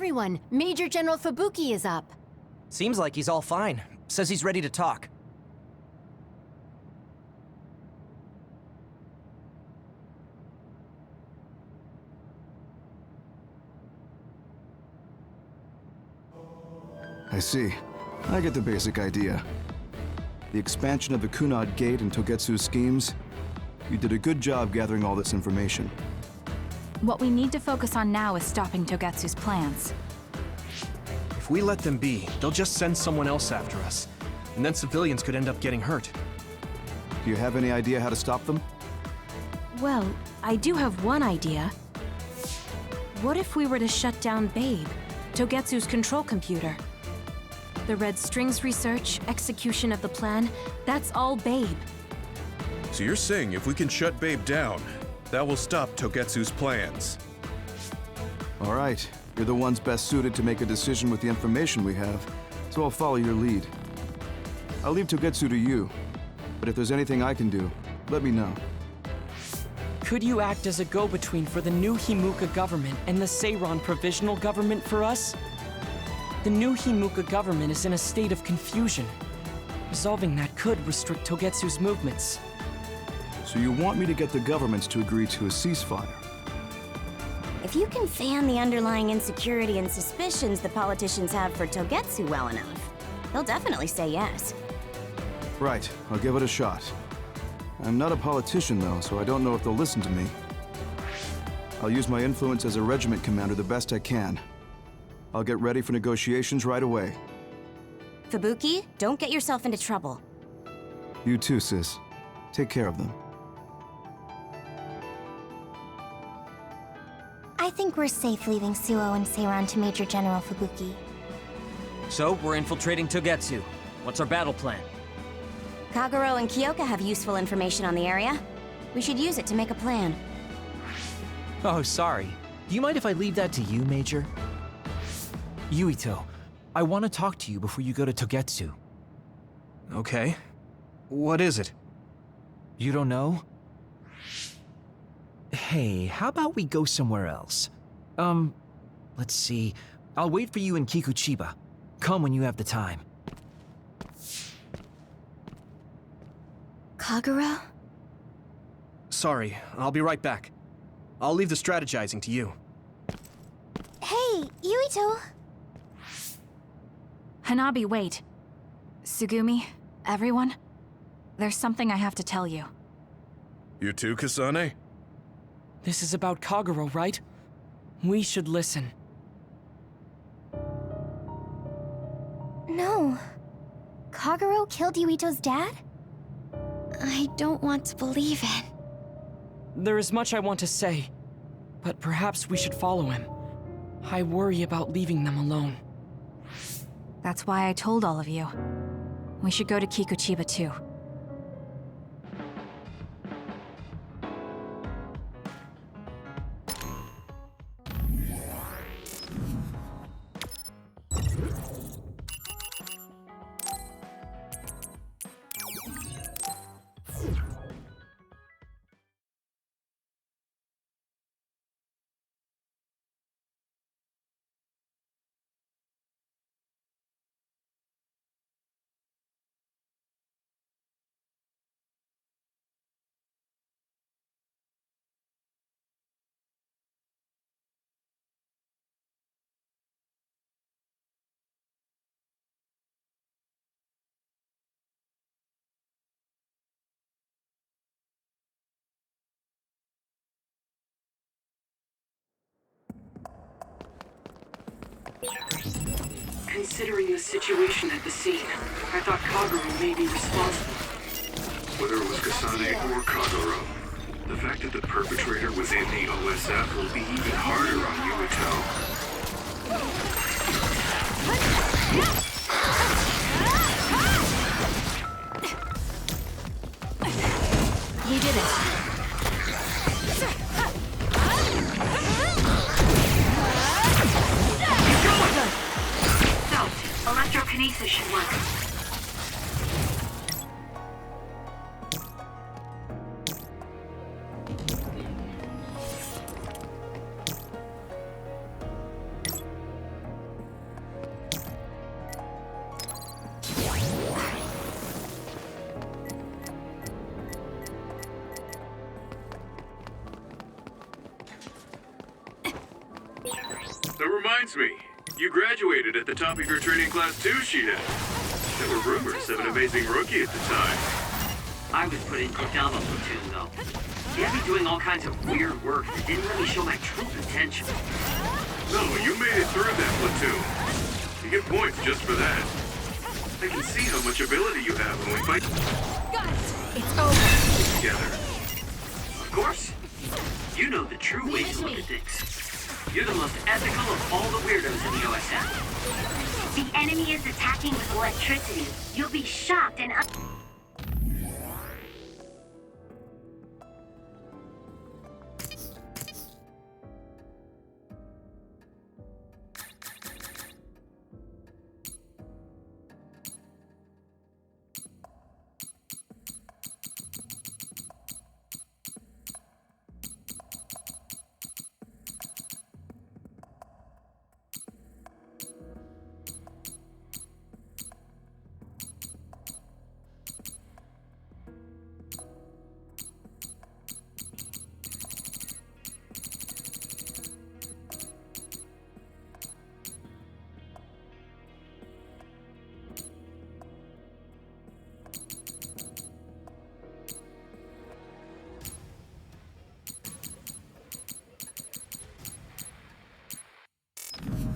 everyone. Major General Fubuki is up. Seems like he's all fine. Says he's ready to talk. I see. I get the basic idea. The expansion of the Kunad Gate and Togetsu's schemes. You did a good job gathering all this information. What we need to focus on now is stopping Togetsu's plans. If we let them be, they'll just send someone else after us. And then civilians could end up getting hurt. Do you have any idea how to stop them? Well, I do have one idea. What if we were to shut down Babe, Togetsu's control computer? The Red Strings research, execution of the plan, that's all Babe. So you're saying if we can shut Babe down, that will stop Togetsu's plans? All right. You're the ones best suited to make a decision with the information we have, so I'll follow your lead. I'll leave Togetsu to you, but if there's anything I can do, let me know. Could you act as a go-between for the new Himuka government and the Seiran provisional government for us? The new Himuka government is in a state of confusion. Resolving that could restrict Togetsu's movements. So you want me to get the governments to agree to a ceasefire? If you can fan the underlying insecurity and suspicions the politicians have for Togetsu well enough, they'll definitely say yes. Right, I'll give it a shot. I'm not a politician though, so I don't know if they'll listen to me. I'll use my influence as a regiment commander the best I can. I'll get ready for negotiations right away. Fubuki, don't get yourself into trouble. You too, sis. Take care of them. I think we're safe leaving Suo and Seiran to Major General Fubuki. So, we're infiltrating Togetsu. What's our battle plan? Kagero and Kyoka have useful information on the area. We should use it to make a plan. Oh, sorry. Do you mind if I leave that to you, Major? Yuito, I want to talk to you before you go to Togetsu. Okay. What is it? You don't know? Hey, how about we go somewhere else? Let's see. I'll wait for you in Kikuchiba. Come when you have the time. Kagero? Sorry, I'll be right back. I'll leave the strategizing to you. Hey, Yuito! Hanabi, wait. Sugumi, everyone, there's something I have to tell you. You too, Kasane? This is about Kagero, right? We should listen. No. Kagero killed Yuito's dad? I don't want to believe it. There is much I want to say, but perhaps we should follow him. I worry about leaving them alone. That's why I told all of you. We should go to Kikuchiba too. Considering the situation at the scene, I thought Kagero may be responsible. Whether it was Kasane or Kagero, the fact that the perpetrator was in the OSF will be even harder on Yuito. He did it. Electrokinesis should work. reminds me. You graduated at the top of your training class too, Sheeta. There were rumors of an amazing rookie at the time. I was put in Kodama platoon, though. They had me doing all kinds of weird work that didn't let me show my true potential. No, you made it through that platoon. You get points just for that. I can see how much ability you have when we fight Got it! It's over! together. Of course. You know the true way to look at things. You're the most ethical of all the weirdos in the OSF. The enemy is attacking with electricity. You'll be shocked and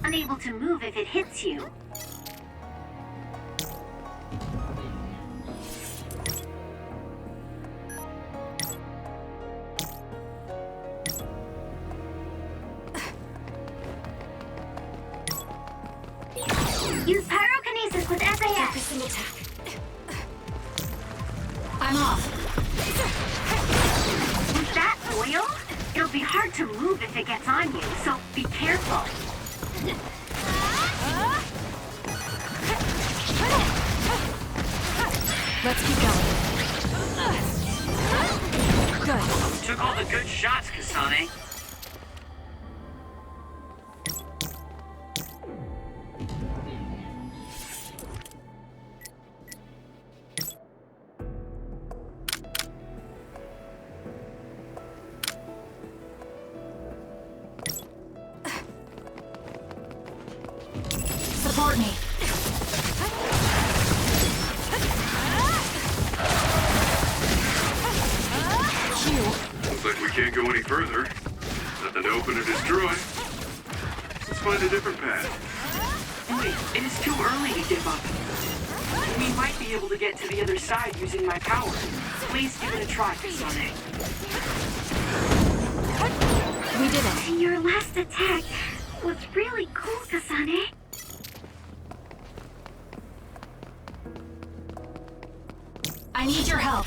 unable to move if it hits you. Use pyrokinesis with SAS. Focusing attack. I'm off. With that oil, it'll be hard to move if it gets on you, so be careful. Let's keep going. Good. Took all the good shots, Kasane. Support me. Looks like we can't go any further. Nothing to open or destroy. Let's find a different path. Wait, it is too early to give up. We might be able to get to the other side using my power. Please give it a try, Kasane. We did it. Your last attack was really cool, Kasane. I need your help.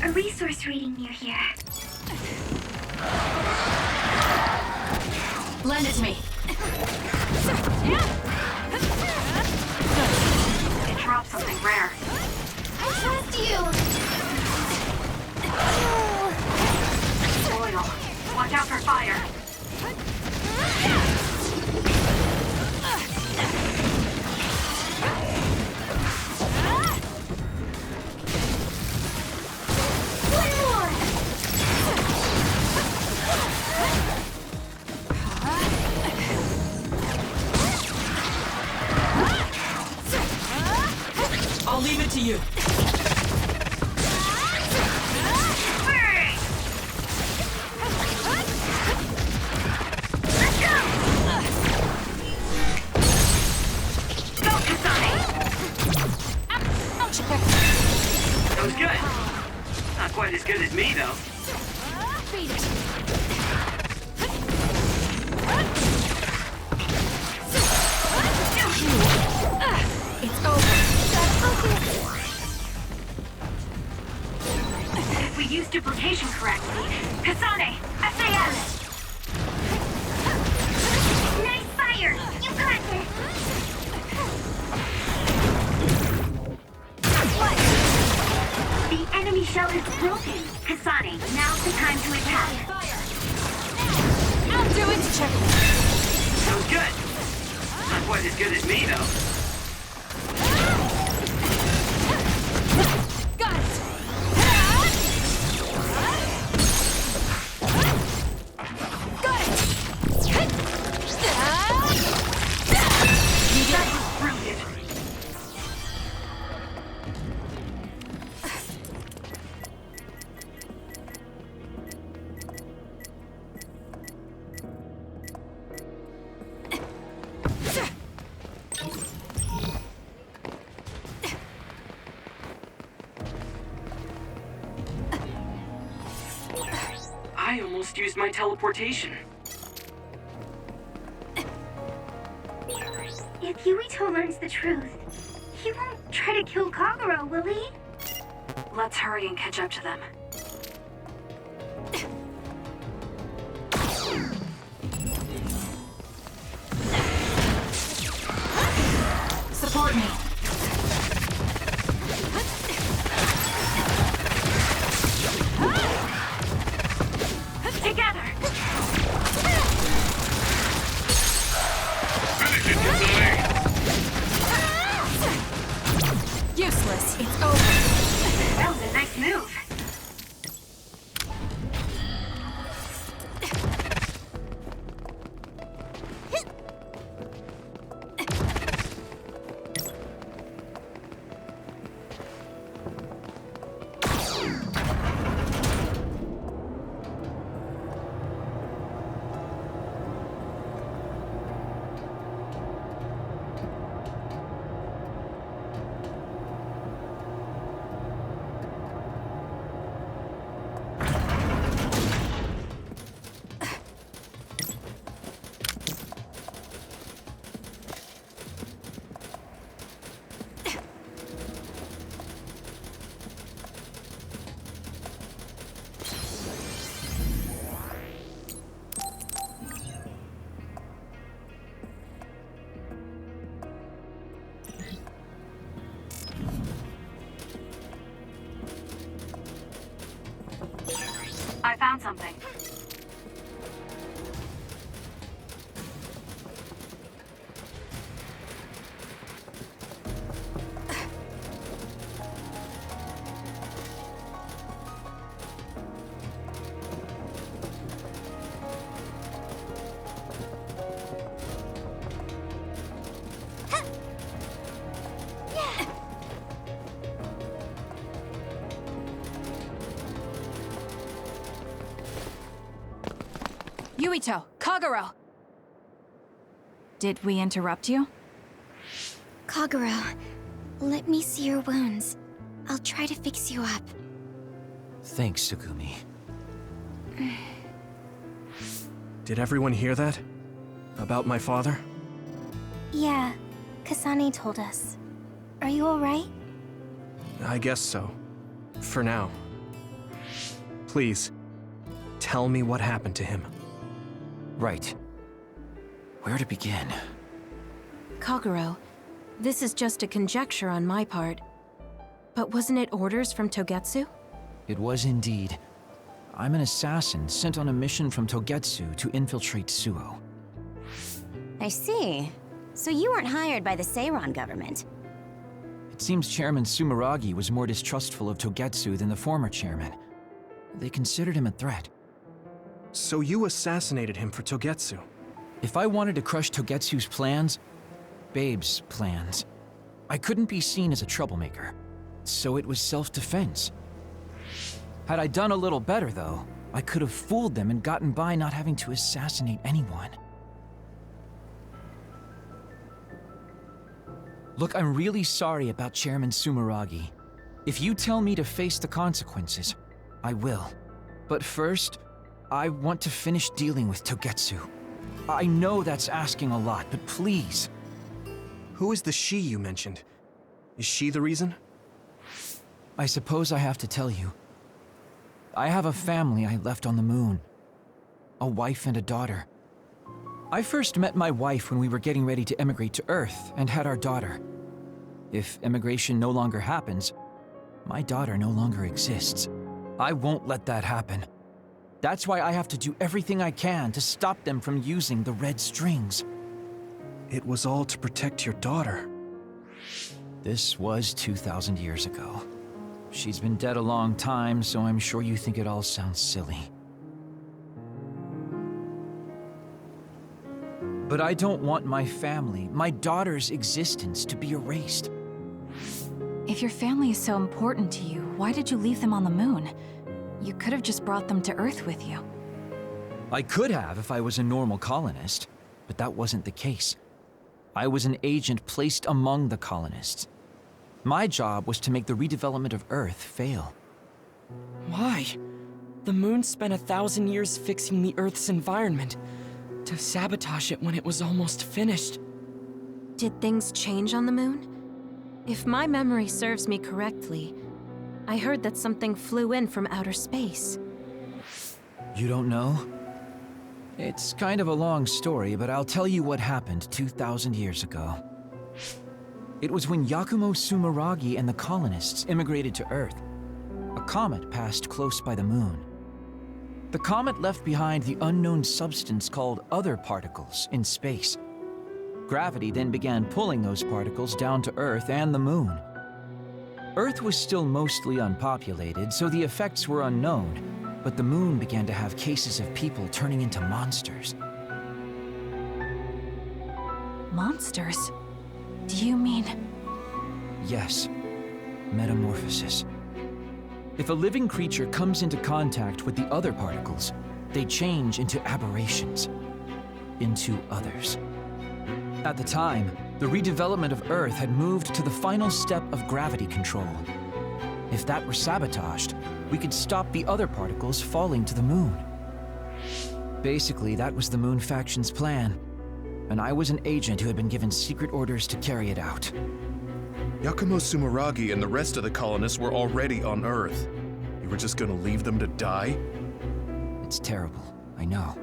A resource reading near here. Lend it to me. It dropped something rare. I trust you. Oil. Watch out for fire. One more. I'll leave it to you. Hurry. Let's go. Go, Kasane. That was good. Not quite as good as me, though. Beat it. It's over. If we use duplication correctly, Kasane, SAS. Nice fire. You got this. shell is broken. Kasane, now's the time to attack. I'll do it! Check it. Sounds good. Not quite as good as me, though. Got it! Got it! That was brilliant. I almost used my teleportation. If Yuito learns the truth, he won't try to kill Kagero, will he? Let's hurry and catch up to them. Support me. Together! Finish it, Kasane! Useless. It's over. That was a nice move. I found something. Yuito, Kagero! Did we interrupt you? Kagero, let me see your wounds. I'll try to fix you up. Thanks, Tsugumi. Did everyone hear that? About my father? Yeah, Kasane told us. Are you alright? I guess so. For now. Please, tell me what happened to him. Right. Where to begin? Kagero, this is just a conjecture on my part. But wasn't it orders from Togetsu? It was indeed. I'm an assassin sent on a mission from Togetsu to infiltrate Suo. I see. So you weren't hired by the Seiron government. It seems Chairman Sumeragi was more distrustful of Togetsu than the former chairman. They considered him a threat. So you assassinated him for Togetsu? If I wanted to crush Togetsu's plans, Babe's plans, I couldn't be seen as a troublemaker. So it was self-defense. Had I done a little better, though, I could have fooled them and gotten by not having to assassinate anyone. Look, I'm really sorry about Chairman Sumeragi. If you tell me to face the consequences, I will. But first, I want to finish dealing with Togetsu. I know that's asking a lot, but please. Who is the she you mentioned? Is she the reason? I suppose I have to tell you. I have a family I left on the moon. A wife and a daughter. I first met my wife when we were getting ready to emigrate to Earth and had our daughter. If emigration no longer happens, My daughter no longer exists. I won't let that happen. That's why I have to do everything I can to stop them from using the red strings. It was all to protect your daughter. This was 2,000 years ago. She's been dead a long time, so I'm sure you think it all sounds silly. But I don't want my family, my daughter's existence, to be erased. If your family is so important to you, why did you leave them on the moon? You could have just brought them to Earth with you. I could have if I was a normal colonist, but that wasn't the case. I was an agent placed among the colonists. My job was to make the redevelopment of Earth fail. Why? The moon spent 1,000 years fixing the Earth's environment. To sabotage it when it was almost finished. Did things change on the moon? If my memory serves me correctly, I heard that something flew in from outer space. You don't know? It's kind of a long story, but I'll tell you what happened 2,000 years ago. It was when Yakumo Sumeragi and the colonists immigrated to Earth. A comet passed close by the moon. The comet left behind the unknown substance called other particles in space. Gravity then began pulling those particles down to Earth and the moon. Earth was still mostly unpopulated, so the effects were unknown, but the moon began to have cases of people turning into monsters. Monsters? Do you mean... Yes, metamorphosis. If a living creature comes into contact with the other particles, they change into aberrations, into others. At the time, the redevelopment of Earth had moved to the final step of gravity control. If that were sabotaged, we could stop the other particles falling to the moon. Basically, that was the Moon Faction's plan, and I was an agent who had been given secret orders to carry it out. Yakumo Sumeragi and the rest of the colonists were already on Earth. You were just gonna leave them to die? It's terrible, I know.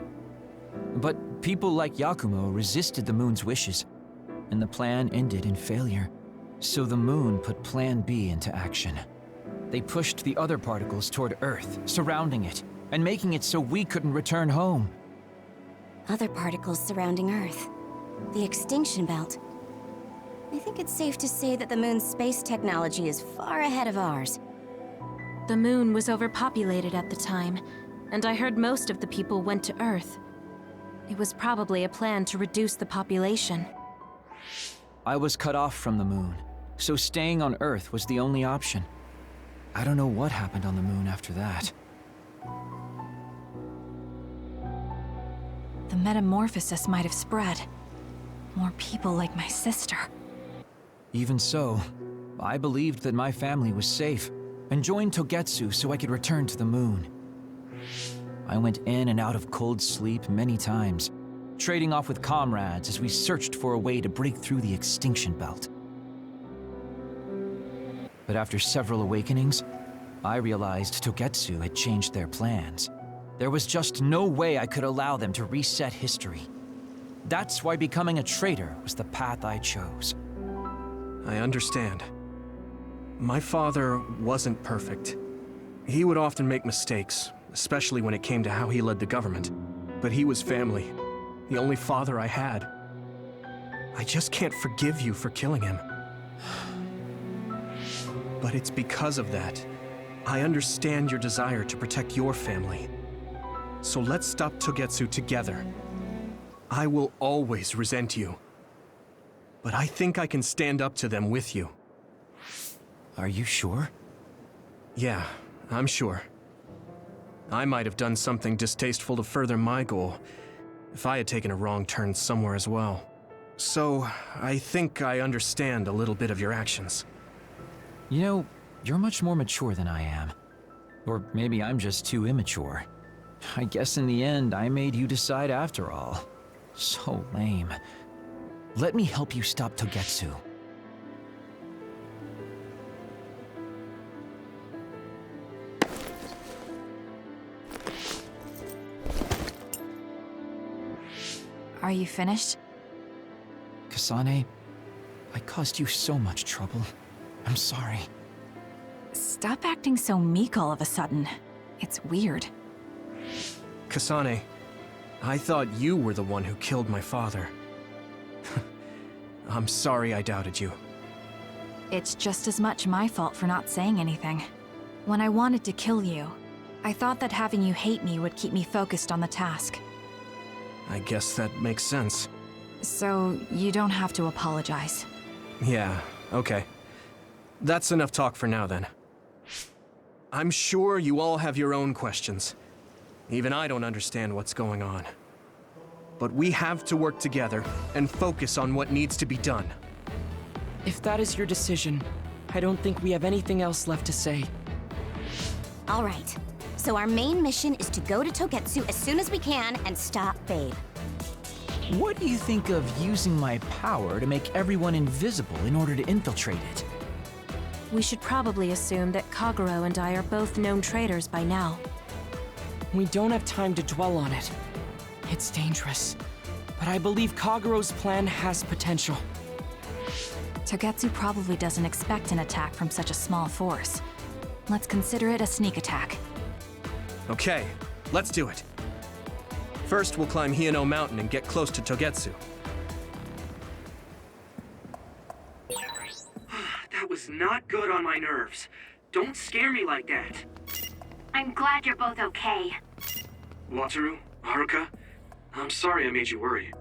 But people like Yakumo resisted the moon's wishes, and the plan ended in failure. So the moon put Plan B into action. They pushed the other particles toward Earth, surrounding it, and making it so we couldn't return home. Other particles surrounding Earth. The extinction belt. I think it's safe to say that the moon's space technology is far ahead of ours. The moon was overpopulated at the time, and I heard most of the people went to Earth. It was probably a plan to reduce the population. I was cut off from the moon, so staying on Earth was the only option. I don't know what happened on the moon after that. The metamorphosis might have spread. More people like my sister. Even so, I believed that my family was safe, and joined Togetsu so I could return to the moon. I went in and out of cold sleep many times, trading off with comrades as we searched for a way to break through the extinction belt. But after several awakenings, I realized Togetsu had changed their plans. There was just no way I could allow them to reset history. That's why becoming a traitor was the path I chose. I understand. My father wasn't perfect. He would often make mistakes, especially when it came to how he led the government. But he was family, the only father I had. I just can't forgive you for killing him. But it's because of that. I understand your desire to protect your family. So let's stop Togetsu together. I will always resent you. But I think I can stand up to them with you. Are you sure? Yeah, I'm sure. I might have done something distasteful to further my goal, if I had taken a wrong turn somewhere as well. So, I think I understand a little bit of your actions. You know, you're much more mature than I am. Or maybe I'm just too immature. I guess in the end, I made you decide after all. So lame. Let me help you stop Togetsu. Are you finished? Kasane, I caused you so much trouble. I'm sorry. Stop acting so meek all of a sudden. It's weird. Kasane, I thought you were the one who killed my father. I'm sorry I doubted you. It's just as much my fault for not saying anything. When I wanted to kill you, I thought that having you hate me would keep me focused on the task. I guess that makes sense. So, you don't have to apologize. Yeah, okay. That's enough talk for now, then. I'm sure you all have your own questions. Even I don't understand what's going on. But we have to work together and focus on what needs to be done. If that is your decision, I don't think we have anything else left to say. All right. So our main mission is to go to Togetsu as soon as we can and stop Babe. What do you think of using my power to make everyone invisible in order to infiltrate it? We should probably assume that Kagero and I are both known traitors by now. We don't have time to dwell on it. It's dangerous. But I believe Kagero's plan has potential. Togetsu probably doesn't expect an attack from such a small force. Let's consider it a sneak attack. Okay, let's do it. First, we'll climb Hino Mountain and get close to Togetsu. That was not good on my nerves. Don't scare me like that. I'm glad you're both okay. Wataru, Haruka, I'm sorry I made you worry.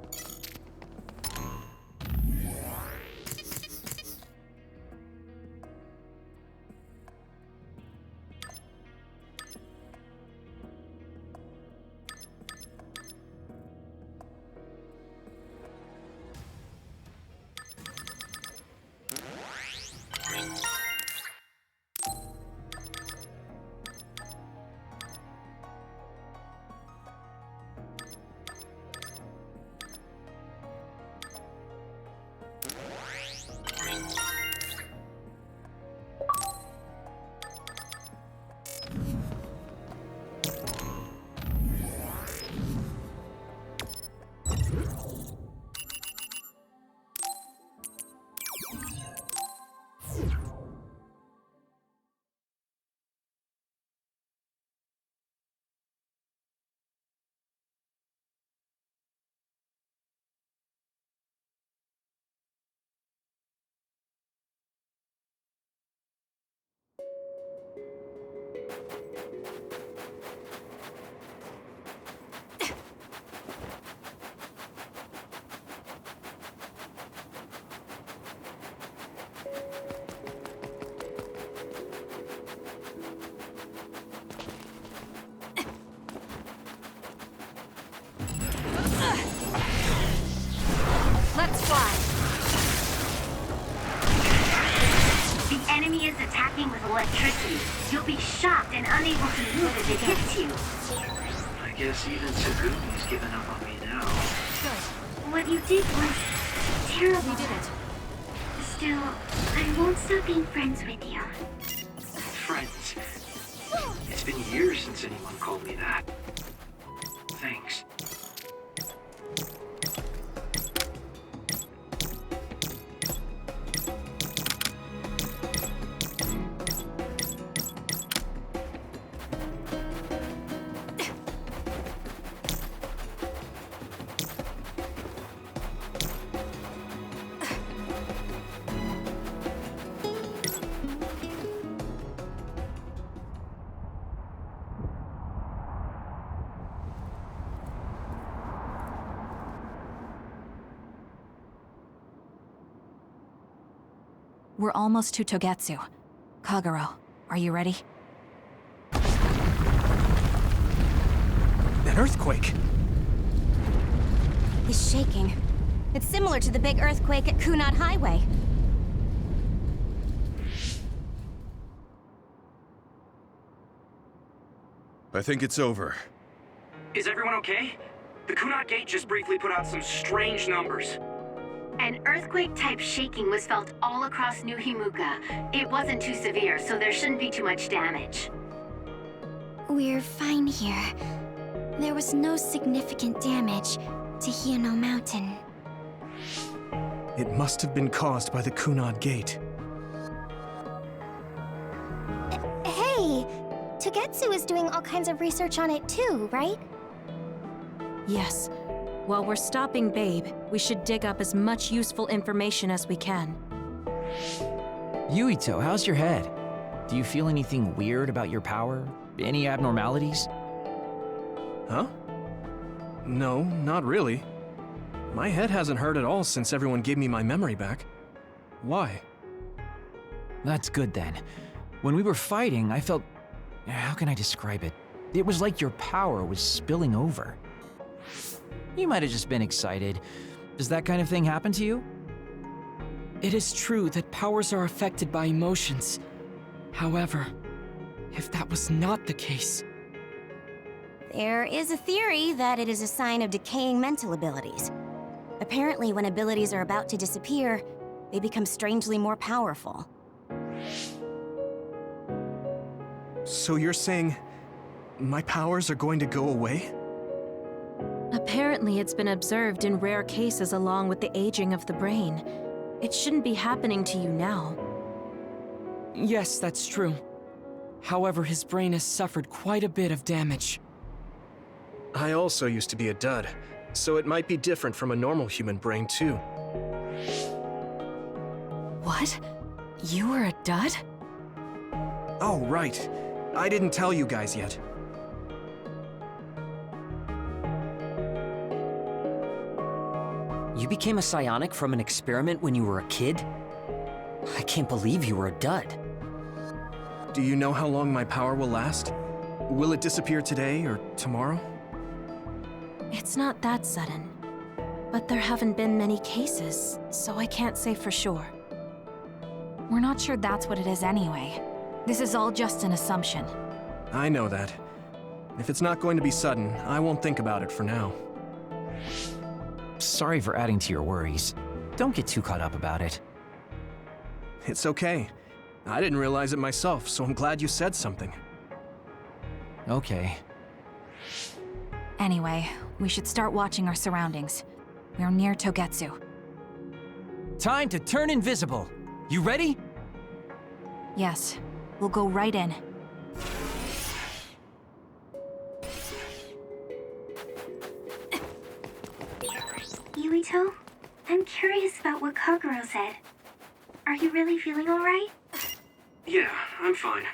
Let's fly. The enemy is attacking with electricity. You'll be shocked and unable to move if it hits you. I guess even Tsugumi's given up on me now. What you did was terrible. You did it. Still, I won't stop being friends with you. Friends. It's been years since anyone called me that. Thanks. We're almost to Togetsu. Kagero, are you ready? An earthquake! It's shaking. It's similar to the big earthquake at Kunad Highway. I think it's over. Is everyone okay? The Kunad Gate just briefly put out some strange numbers. An earthquake-type shaking was felt all across New Himuka. It wasn't too severe, so there shouldn't be too much damage. We're fine here. There was no significant damage to Hino Mountain. It must have been caused by the Kunad Gate. Hey, Togetsu is doing all kinds of research on it too, right? Yes. While we're stopping Babe, we should dig up as much useful information as we can. Yuito, how's your head? Do you feel anything weird about your power? Any abnormalities? Huh? No, not really. My head hasn't hurt at all since everyone gave me my memory back. Why? That's good then. When we were fighting, I felt... How can I describe it? It was like your power was spilling over. You might have just been excited. Does that kind of thing happen to you? It is true that powers are affected by emotions. However, if that was not the case... There is a theory that it is a sign of decaying mental abilities. Apparently, when abilities are about to disappear, they become strangely more powerful. So you're saying my powers are going to go away? Apparently, it's been observed in rare cases along with the aging of the brain. It shouldn't be happening to you now. Yes, that's true. However, his brain has suffered quite a bit of damage. I also used to be a dud, so it might be different from a normal human brain too. What? You were a dud? Oh, right. I didn't tell you guys yet. You became a psionic from an experiment when you were a kid? I can't believe you were a dud. Do you know how long my power will last? Will it disappear today or tomorrow? It's not that sudden. But there haven't been many cases, so I can't say for sure. We're not sure that's what it is anyway. This is all just an assumption. I know that. If it's not going to be sudden, I won't think about it for now. Sorry for adding to your worries. Don't get too caught up about it. It's okay. I didn't realize it myself, so I'm glad you said something. Okay. Anyway, we should start watching our surroundings. We're near Togetsu. Time to turn invisible. You ready? Yes. We'll go right in. Yuito, I'm curious about what Kaguro said. Are you really feeling alright? Yeah, I'm fine.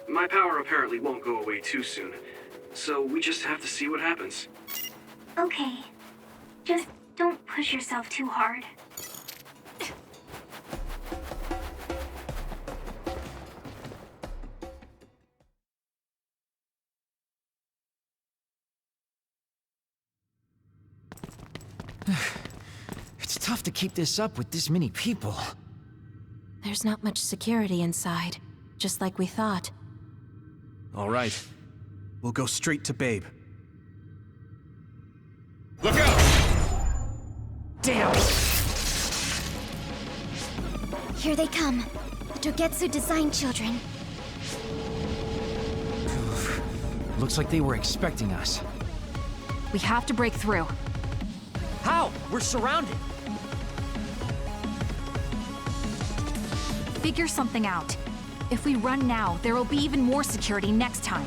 My power apparently won't go away too soon, so we just have to see what happens. Okay. Just don't push yourself too hard. It's tough to keep this up with this many people. There's not much security inside, just like we thought. All right. We'll go straight to Babe. Look out! Damn! Here they come. The Togetsu design children. Looks like they were expecting us. We have to break through. How? We're surrounded. Figure something out. If we run now, there will be even more security next time.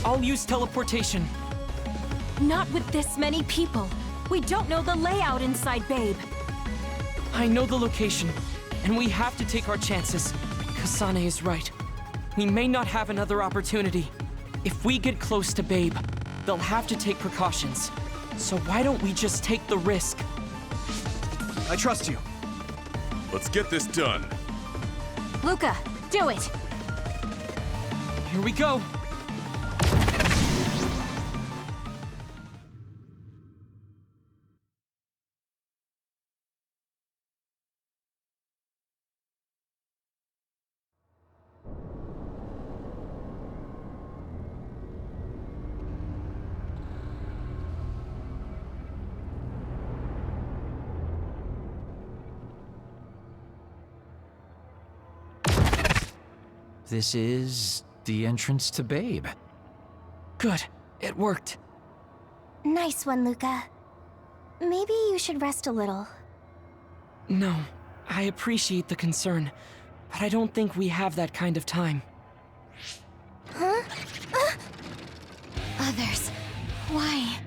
I'll use teleportation. Not with this many people. We don't know the layout inside Babe. I know the location, and we have to take our chances. Kasane is right. We may not have another opportunity. If we get close to Babe, they'll have to take precautions. So why don't we just take the risk? I trust you. Let's get this done. Luca, do it! Here we go! This is the entrance to Babe. Good. It worked. Nice one, Luca. Maybe you should rest a little. No, I appreciate the concern, but I don't think we have that kind of time. others. Why?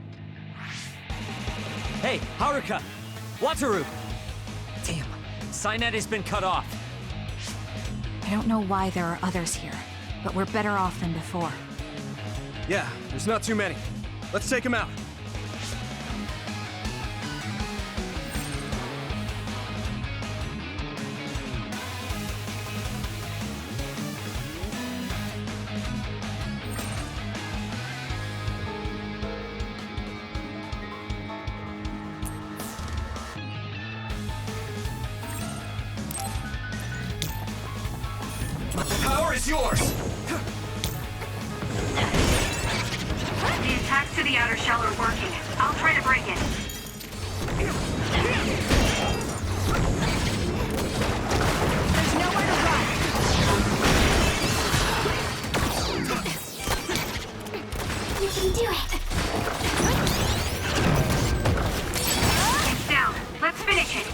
Hey, Haruka! Wataru! Damn, Psynet has been cut off. I don't know why there are others here, but we're better off than before. Yeah, there's not too many. Let's take them out. The power is yours! The attacks to the outer shell are working. I'll try to break it. There's nowhere to run! You can do it! It's down. Let's finish it.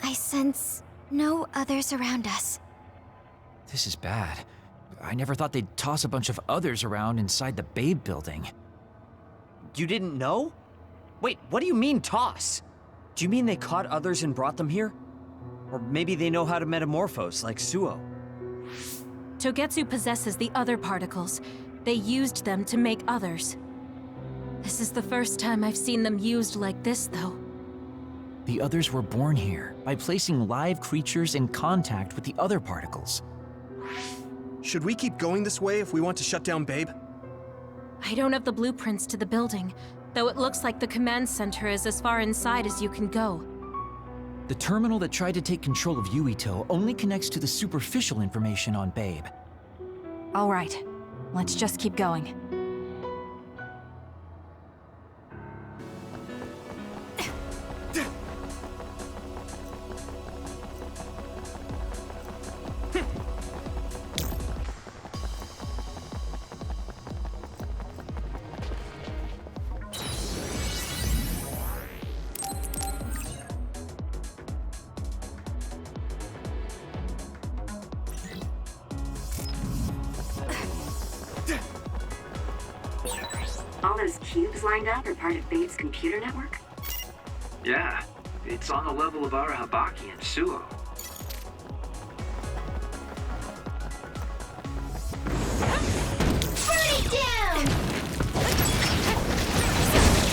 I sense no others around us. This is bad. I never thought they'd toss a bunch of others around inside the Babe building. You didn't know? Wait, what do you mean, toss? Do you mean they caught others and brought them here? Or maybe they know how to metamorphose, like Suo? Togetsu possesses the other particles. They used them to make others. This is the first time I've seen them used like this, though. The others were born here by placing live creatures in contact with the other particles. Should we keep going this way if we want to shut down Babe? I don't have the blueprints to the building, though it looks like the command center is as far inside as you can go. The terminal that tried to take control of Yuito only connects to the superficial information on Babe. All right, let's just keep going. All those cubes lined up are part of Babe's computer network? Yeah, it's on the level of Arahabaki and Suo. Burn it down!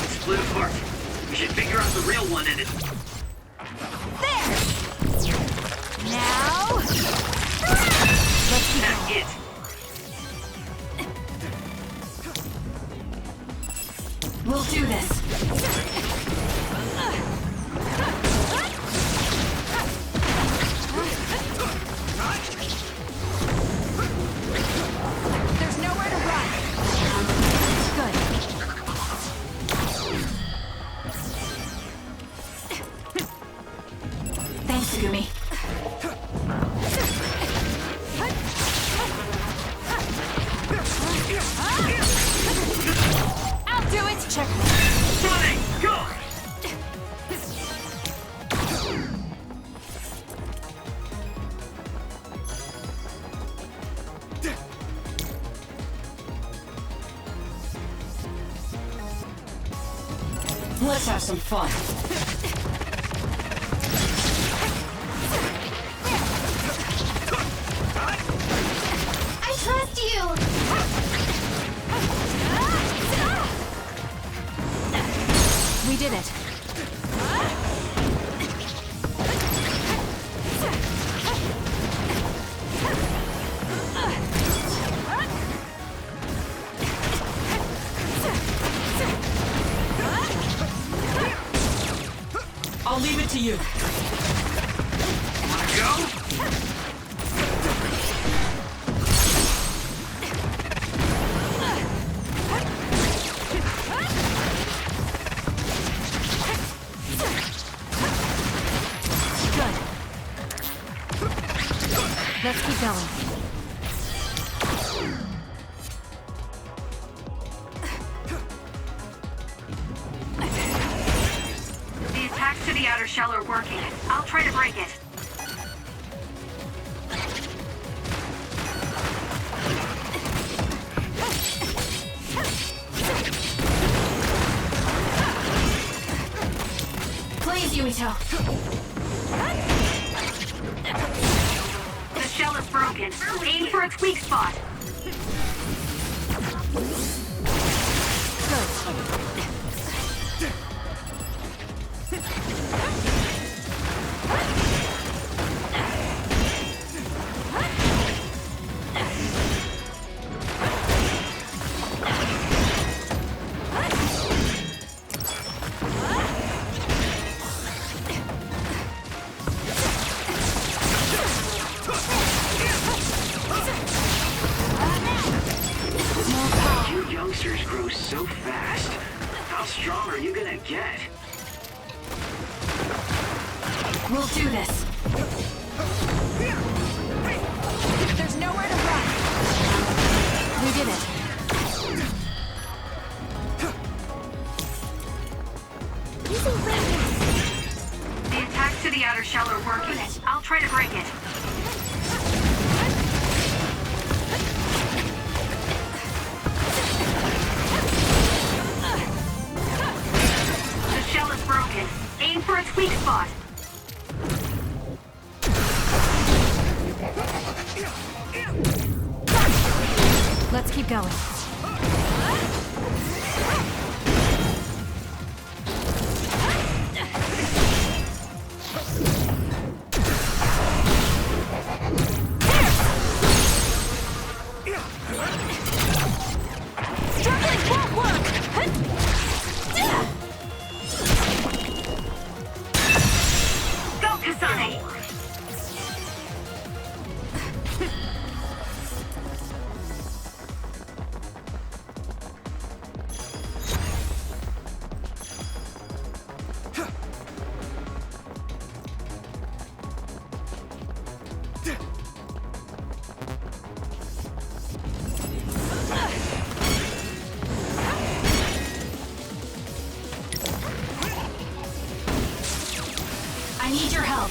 Split apart. We should figure out the real one and it... There! Now... That's it. We'll do this. There's nowhere to run. Good. Thanks, Gumi. I'll do it. Check. Running, go! Let's have some fun. I trust you! We did it. I'll leave it to you. Wanna go? Let's keep going. The outer shell are working. I'll try to break it. Please, Yumito. The shell is broken. Aim for its weak spot. You youngsters grow so fast. How strong are you gonna get? We'll do this. There's nowhere to run. We did it. The attacks to the outer shell are working. I'll try to break it. The shell is broken. Aim for its weak spot. Let's keep going. Struggling won't work. Go, Kasane! I need your help.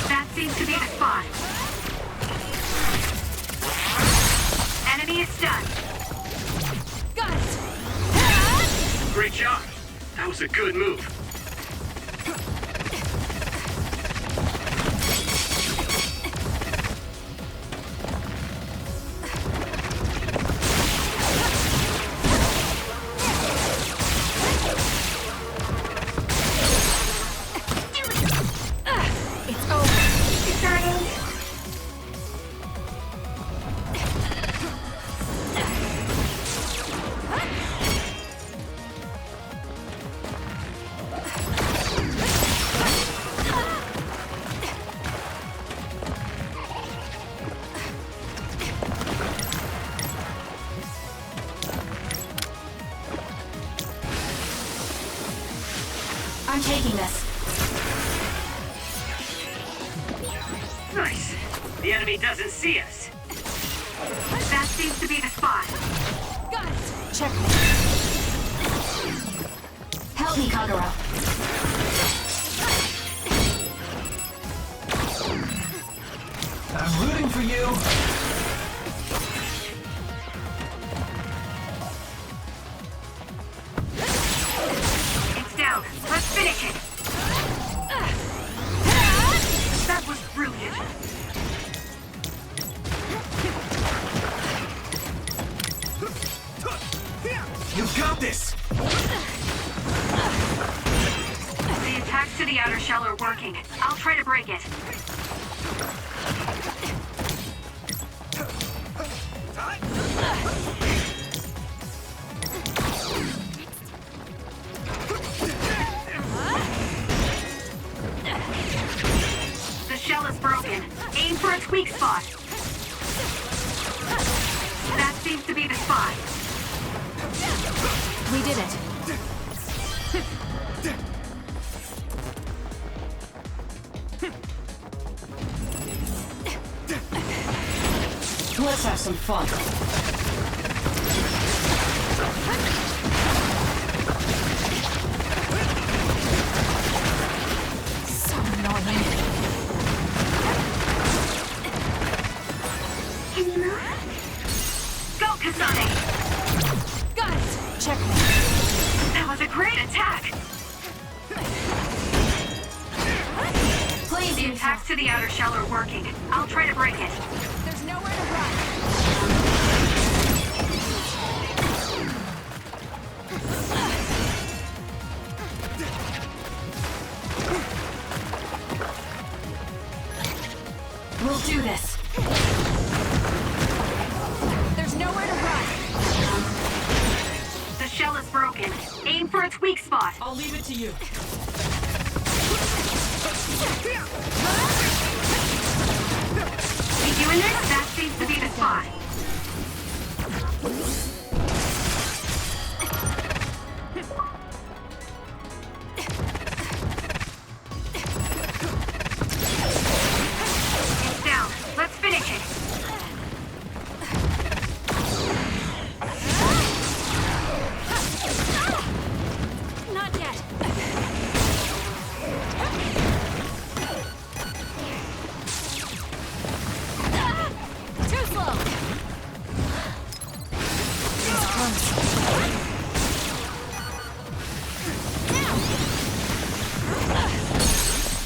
That seems to be the spot. Enemy is stunned. Got it. Great job. That was a good move. It's over. I'm taking this. Nice. The enemy doesn't see us. That seems to be the spot. Got it. Checkmate. Help me, Kagura. I'm rooting for you. It's down. Let's finish it. That was brilliant. You've got this. The attacks to the outer shell are working. I'll try to break it. The shell is broken. Aim for its weak spot. That seems to be the spot. We did it. Let's have some fun. Go, Kasane! Got it! Check. That was a great attack! Please, The attacks to the outer shell are working. I'll try to break it. there's nowhere to run. We'll do this. There's nowhere to run. The shell is broken. Aim for its weak spot. I'll leave it to you. You doing this? That seems to be the spot. It's down. Let's finish it. Not yet. Too slow. It's close.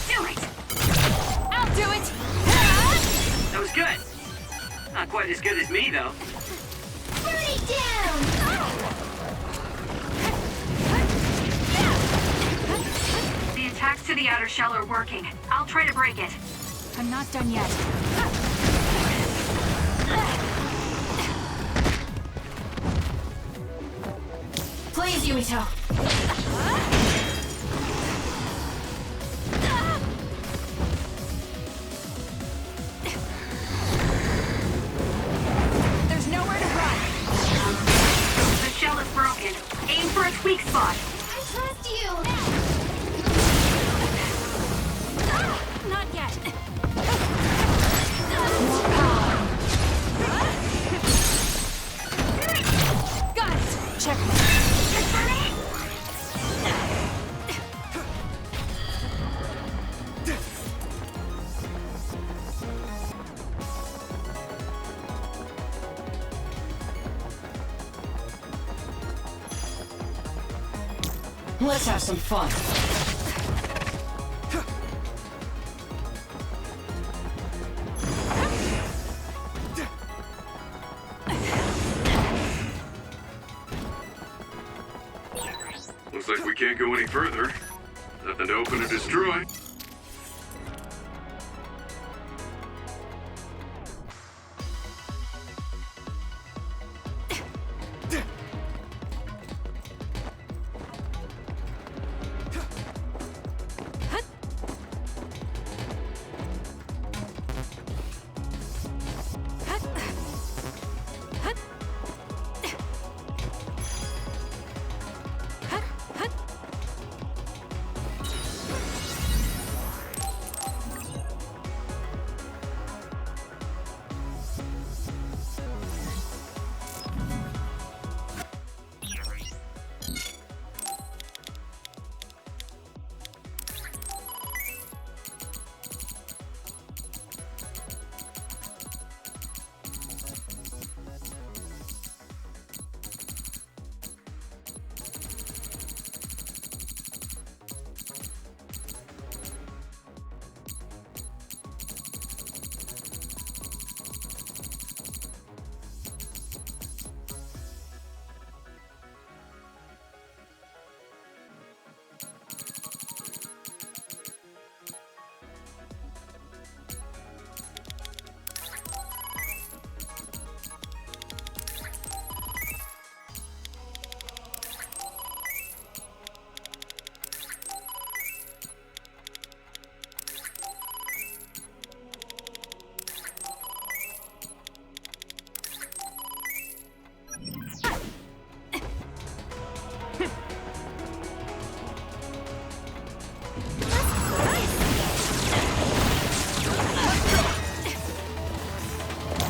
Do it! I'll do it. That was good. Not quite as good as me, though. Burn it down! The attacks to the outer shell are working. I'll try to break it. I'm not done yet. Please, Yumito. There's nowhere to run. The shell is broken. Aim for its weak spot. I trust you! Not yet. Got it. Check. Let's have some fun. Looks like we can't go any further. Nothing to open or destroy.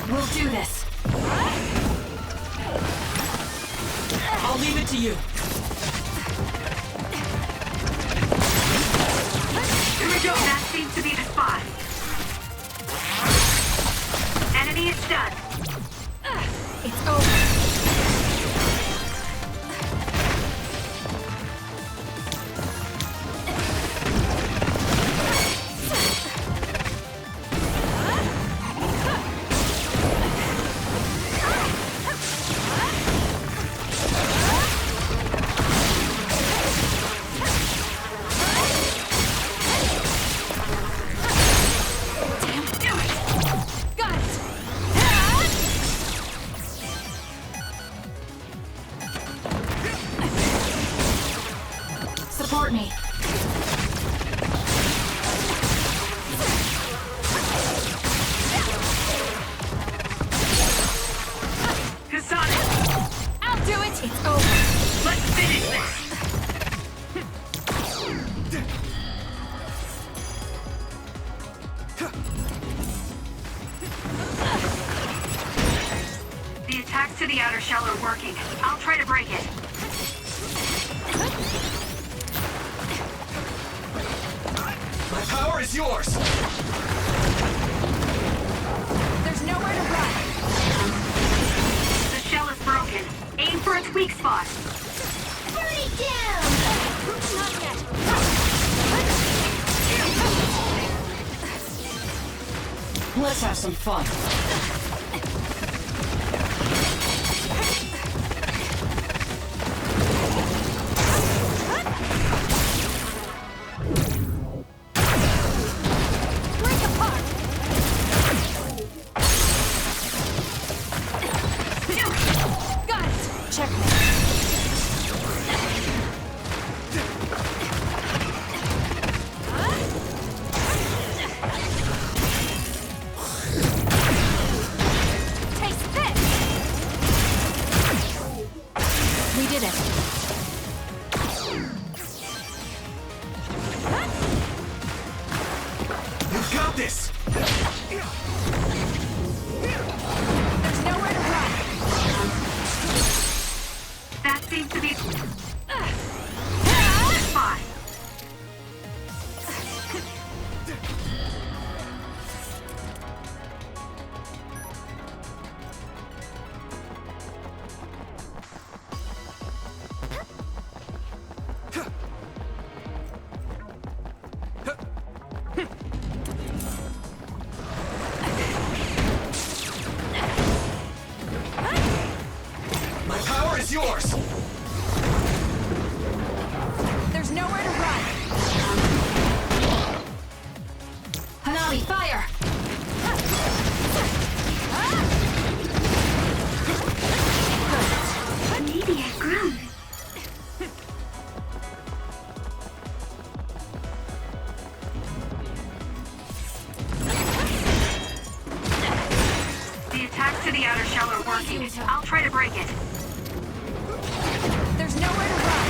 We'll do this. I'll leave it to you. Here we go. That seems to be the spot. Enemy is done. It's over. Support me. Kasane! I'll do it! It's over. Let's finish this! The attacks to the outer shell are working. I'll try to break it. My power is yours! There's nowhere to run. The shell is broken. Aim for its weak spot. Burn it down! Not yet. Let's have some fun. Break apart. Got it. Checkmate. Taste this. We did it. You've got this! There's nowhere to run. That seems to be the spot. My power is yours! There's nowhere to run. Hanami, fire! Maybe I've grown. The attacks to the outer shell are working. I'll try to break it. There's nowhere to run.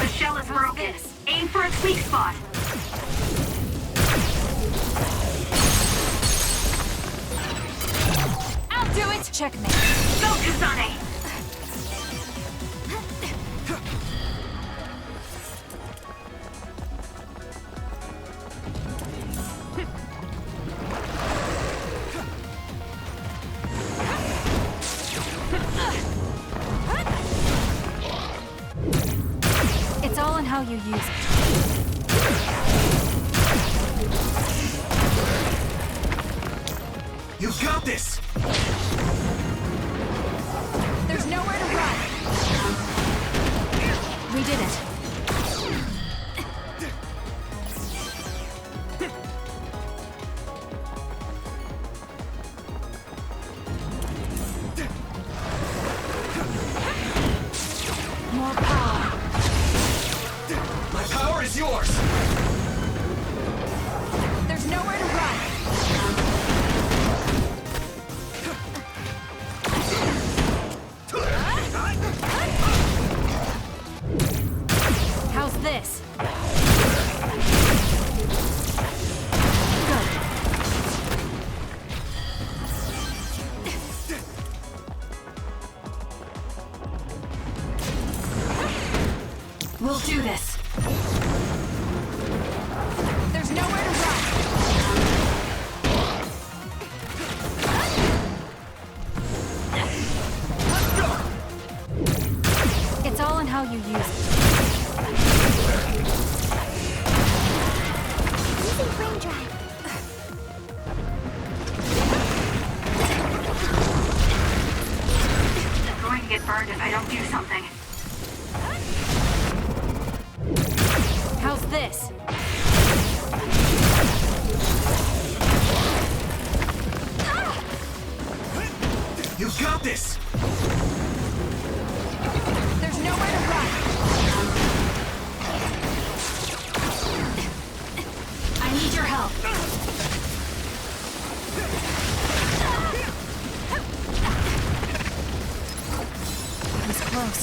The shell is broken. Aim for its weak spot. I'll do it. Checkmate. Go, Kasane! It's all in how you use it. You've got this! There's nowhere to run. We did it. More power. My power is yours! There's nowhere to run. something. How's this? You got this! There's nowhere to run. I need your help. It was close.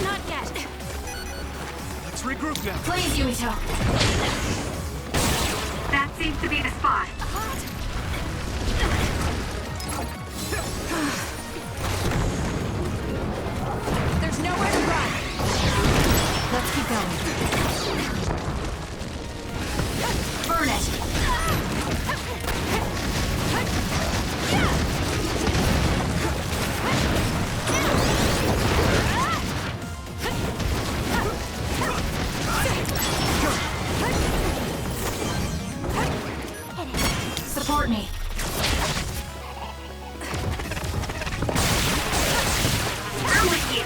Not yet. Let's regroup now. Please, Yumito. That seems to be the spot. There's nowhere to run. Let's keep going. Burn it. Support me. I'm with you.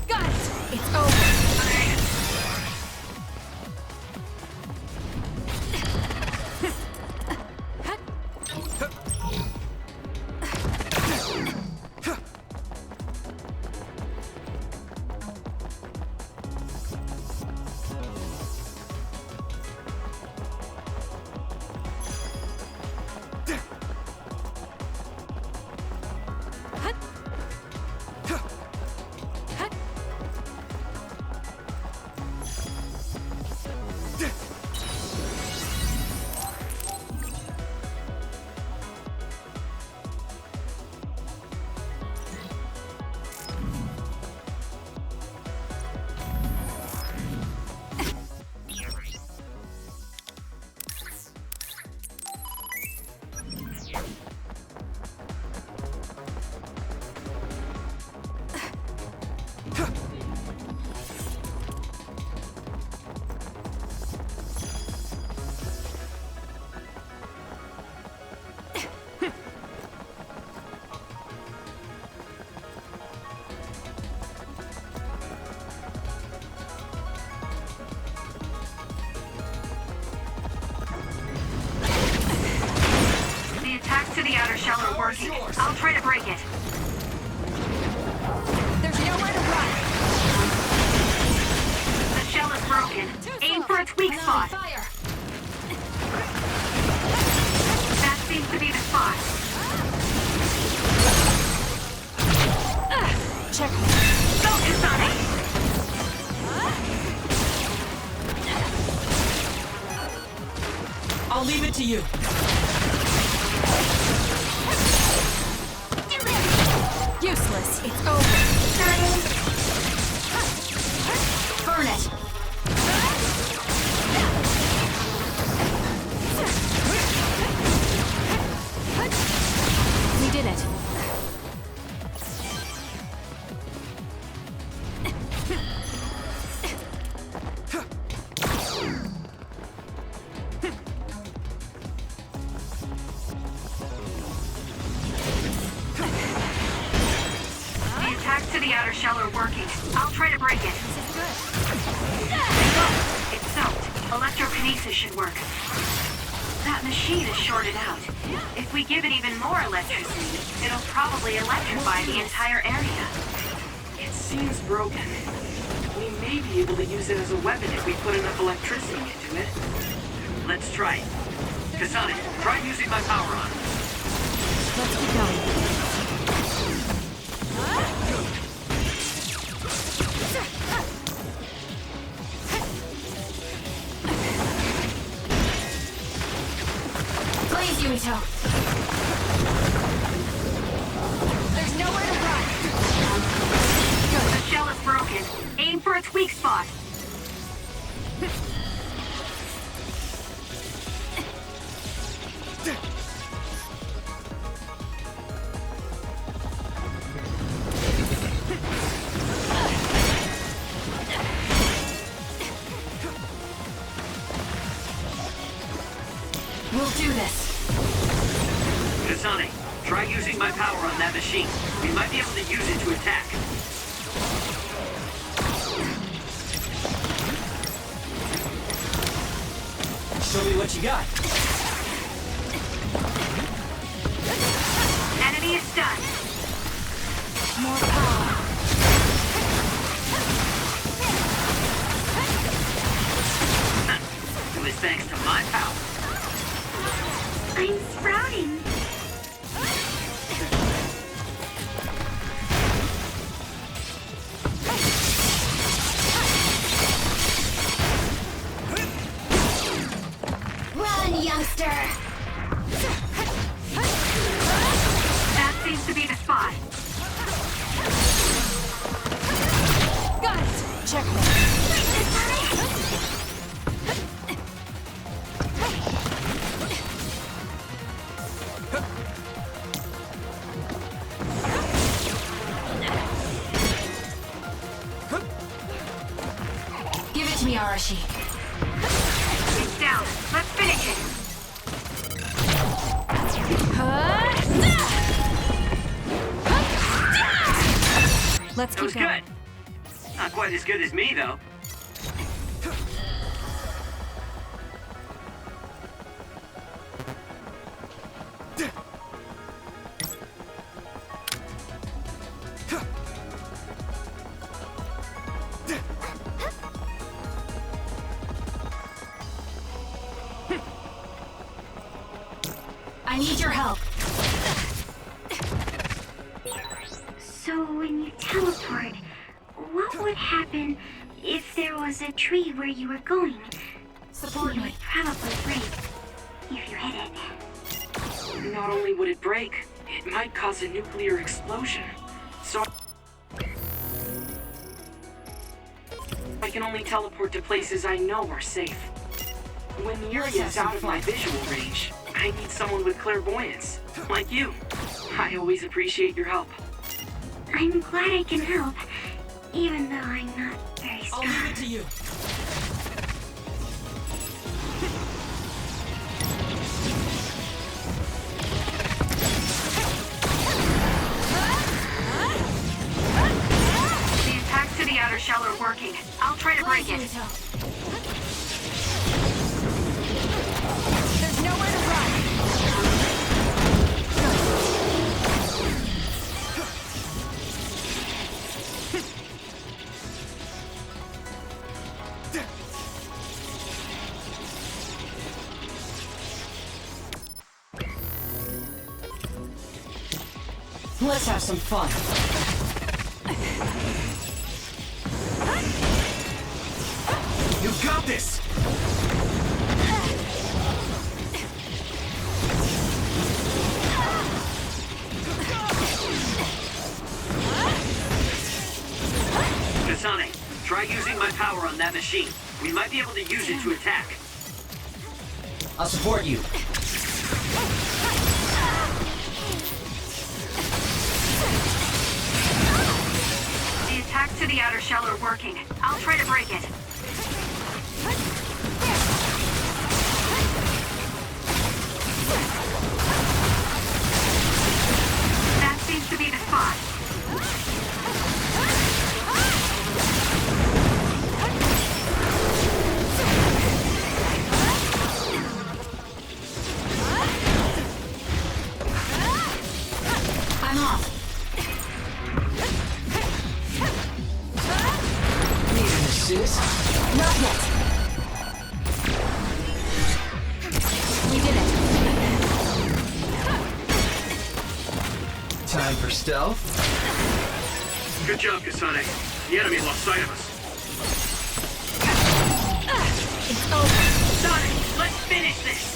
Got it. It's over. The outer shell are working. I'll try to break it. There's nowhere to run. The shell is broken. Aim for its weak spot. Fire. That seems to be the spot. Check. Go, kasane! I'll leave it to you. Useless. It's over. Burn it. We did it. To the outer shell are working. I'll try to break it. It's soaked. Electrokinesis should work. That machine is shorted out. If we give it even more electricity, it'll probably electrify the entire area. It seems broken. We may be able to use it as a weapon if we put enough electricity into it. Let's try it. Kasane, try using my power on. Let's keep going. Please, Yumito. There's nowhere to run. Good. The shell is broken. Aim for its weak spot. Let's do this. Kasane, try using my power on that machine. We might be able to use it to attack. Show me what you got. Enemy is stunned. More power. It was thanks to my power. I'm sprouting. Run, youngster! That seems to be the spot. Got it! Checkmate. Give it to me, Arashi. It's down. Let's finish it. Let's That keep was going. good. Not quite as good as me, though. I need your help. So when you teleport, what would happen if there was a tree where you were going? Support It me. would probably break if you hit it. Not only would it break, it might cause a nuclear explosion. So I can only teleport to places I know are safe. When the area is out of my visual range, I need someone with clairvoyance, like you. I always appreciate your help. I'm glad I can help, even though I'm not very I'll strong. leave it to you. The attacks to the outer shell are working. I'll try to break it. There's nowhere to run. Let's have some fun. You got this! Kasane, try using my power on that machine. We might be able to use it to attack. I'll support you. The attacks to the outer shell are working. I'll try to break it. That seems to be the spot. I'm off. Need an assist? Not yet. We did it. Time for stealth? Good job, Kasane. The enemy lost sight of us. It's over. Sonic, let's finish this!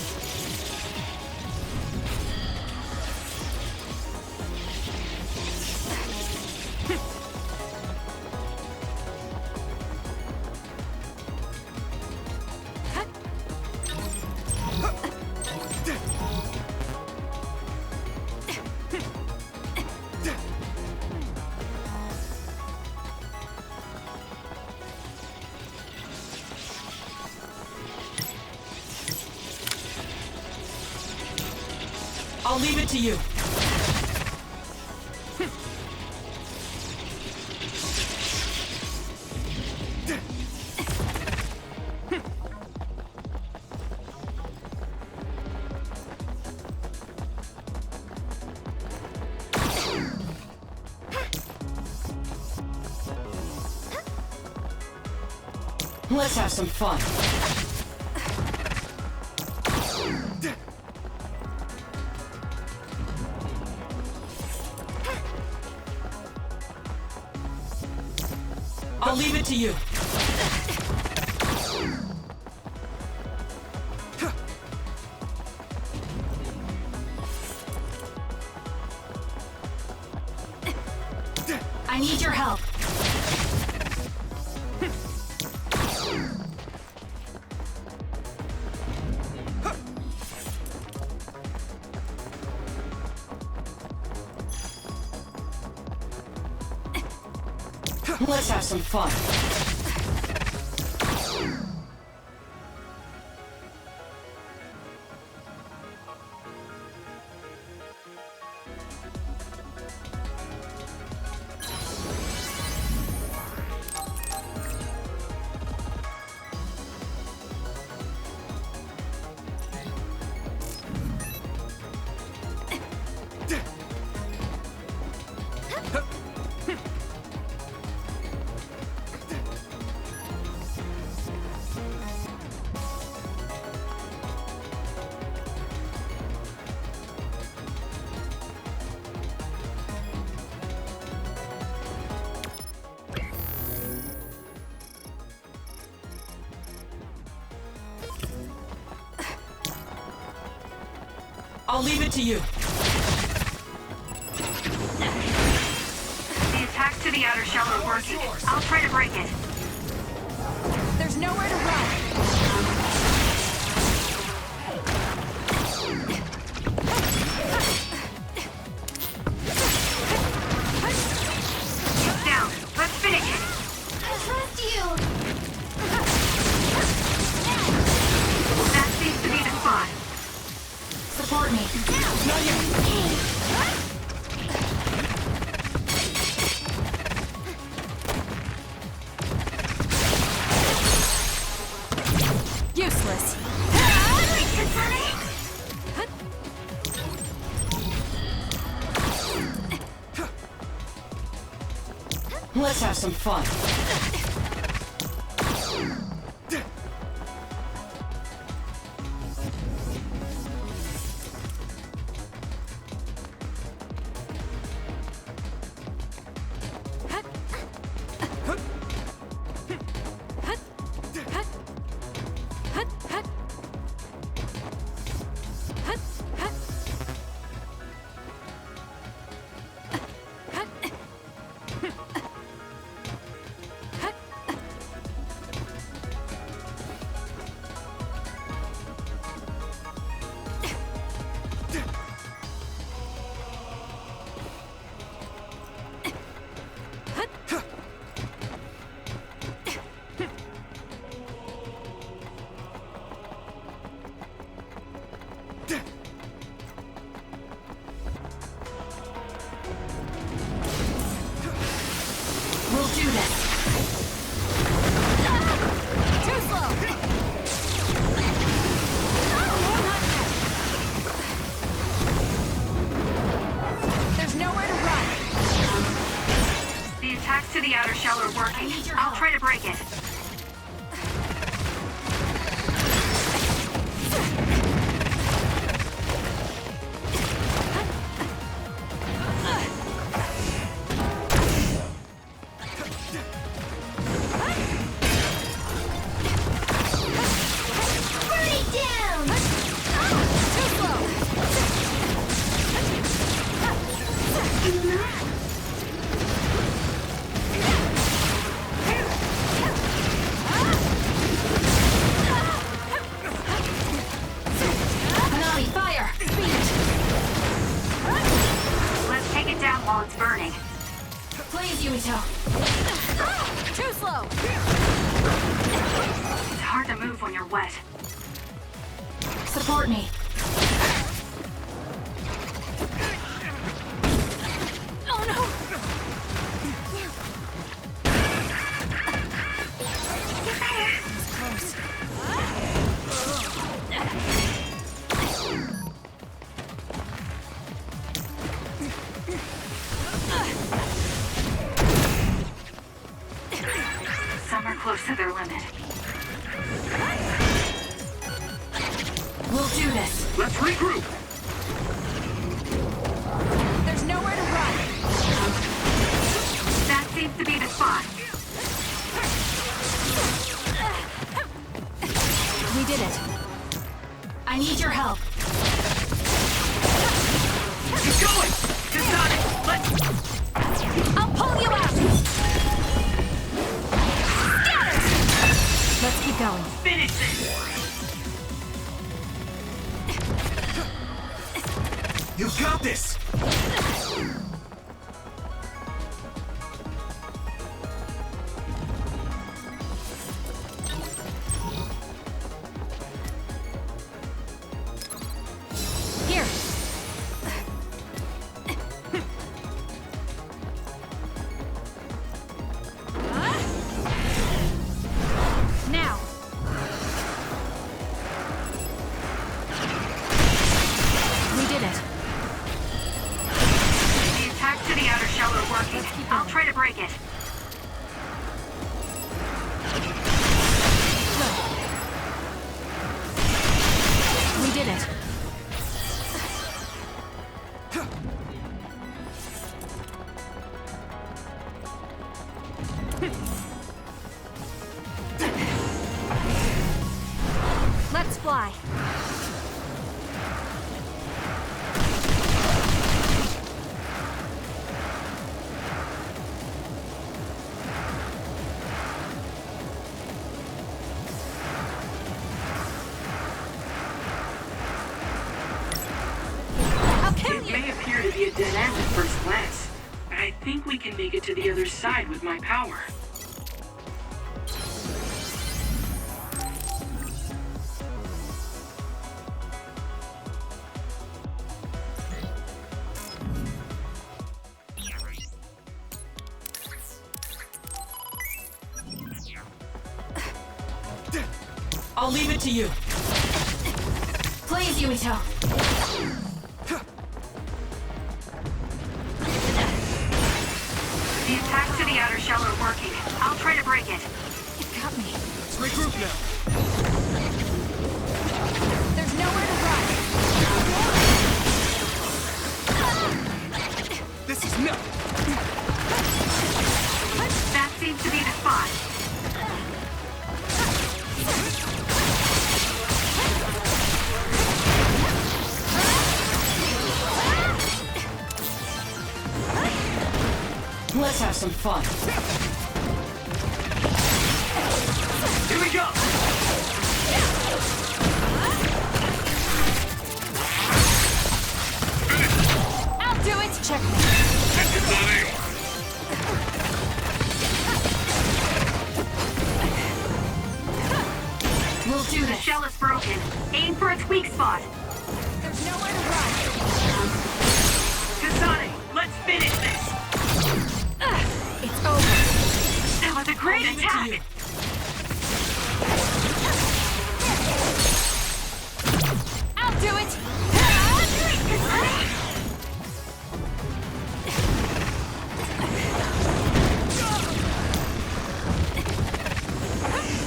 I'll leave it to you. Let's have some fun. I'll leave it to you. I need your help. Let's have some fun. I'll leave it to you. The attacks to the outer shell are working. I'll try to break it. There's nowhere to run. It's down. Let's finish it. I trust you. That seems to be the spot. Support me. Not yet. Useless. Let's have some fun. We'll do this. Too slow. There's nowhere to run. The attacks to the outer shell are working. I'll try to break it. While it's burning. Please, Yumito. Too slow. It's hard to move when you're wet. Support me. them are close to their limit. We'll do this. Let's regroup! There's nowhere to run. That seems to be the spot. We did it. I need your help. Keep going! Kasane, let's... I'll pull you out! Scatter! Let's keep going. Finish this! You got this! Here. Now. We did it. The attacks to the outer shell are working. I'll try to break it. We did it. Let's fly. It may appear to be a dead end at first glance, but I think we can make it to the other side with my power. I'll leave it to you. Please, Yumito. The attacks to the outer shell are working. I'll try to break it. It got me. Let's regroup now. There's nowhere to run. This is nothing. That seems to be the spot. Let's have some fun. Here we go! I'll do it! Check. We'll do this. The shell is broken. Aim for its weak spot. There's nowhere to run. Kasane, let's finish this. It's over. That was a great attack. I'll do it!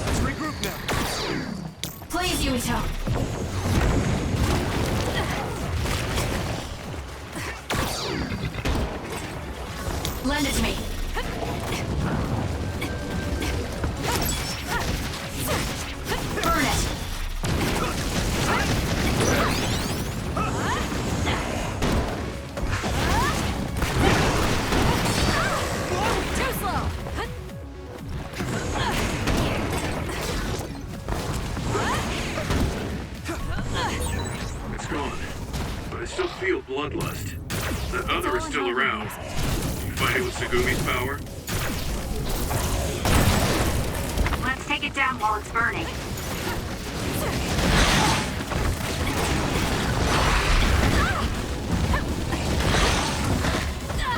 Let's regroup now. Please, Yumito. Lend it to me. Burn it. Too slow! It's gone, but I still feel bloodlust. That other is still around. You find it with Segumi's power? Let's take it down while it's burning.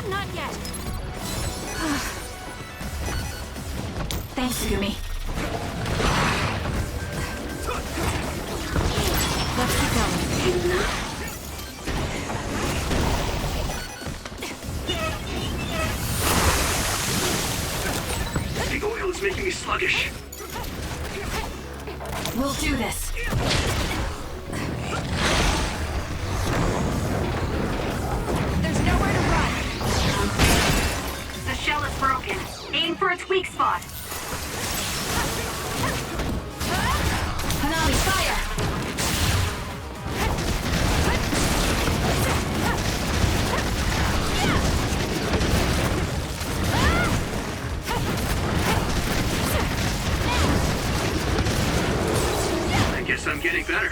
Not yet. Thanks, Segumi. Let's keep going. The oil is It's making me sluggish. We'll do this. There's nowhere to run. The shell is broken. Aim for its weak spot. Hanami, fire! I guess I'm getting better.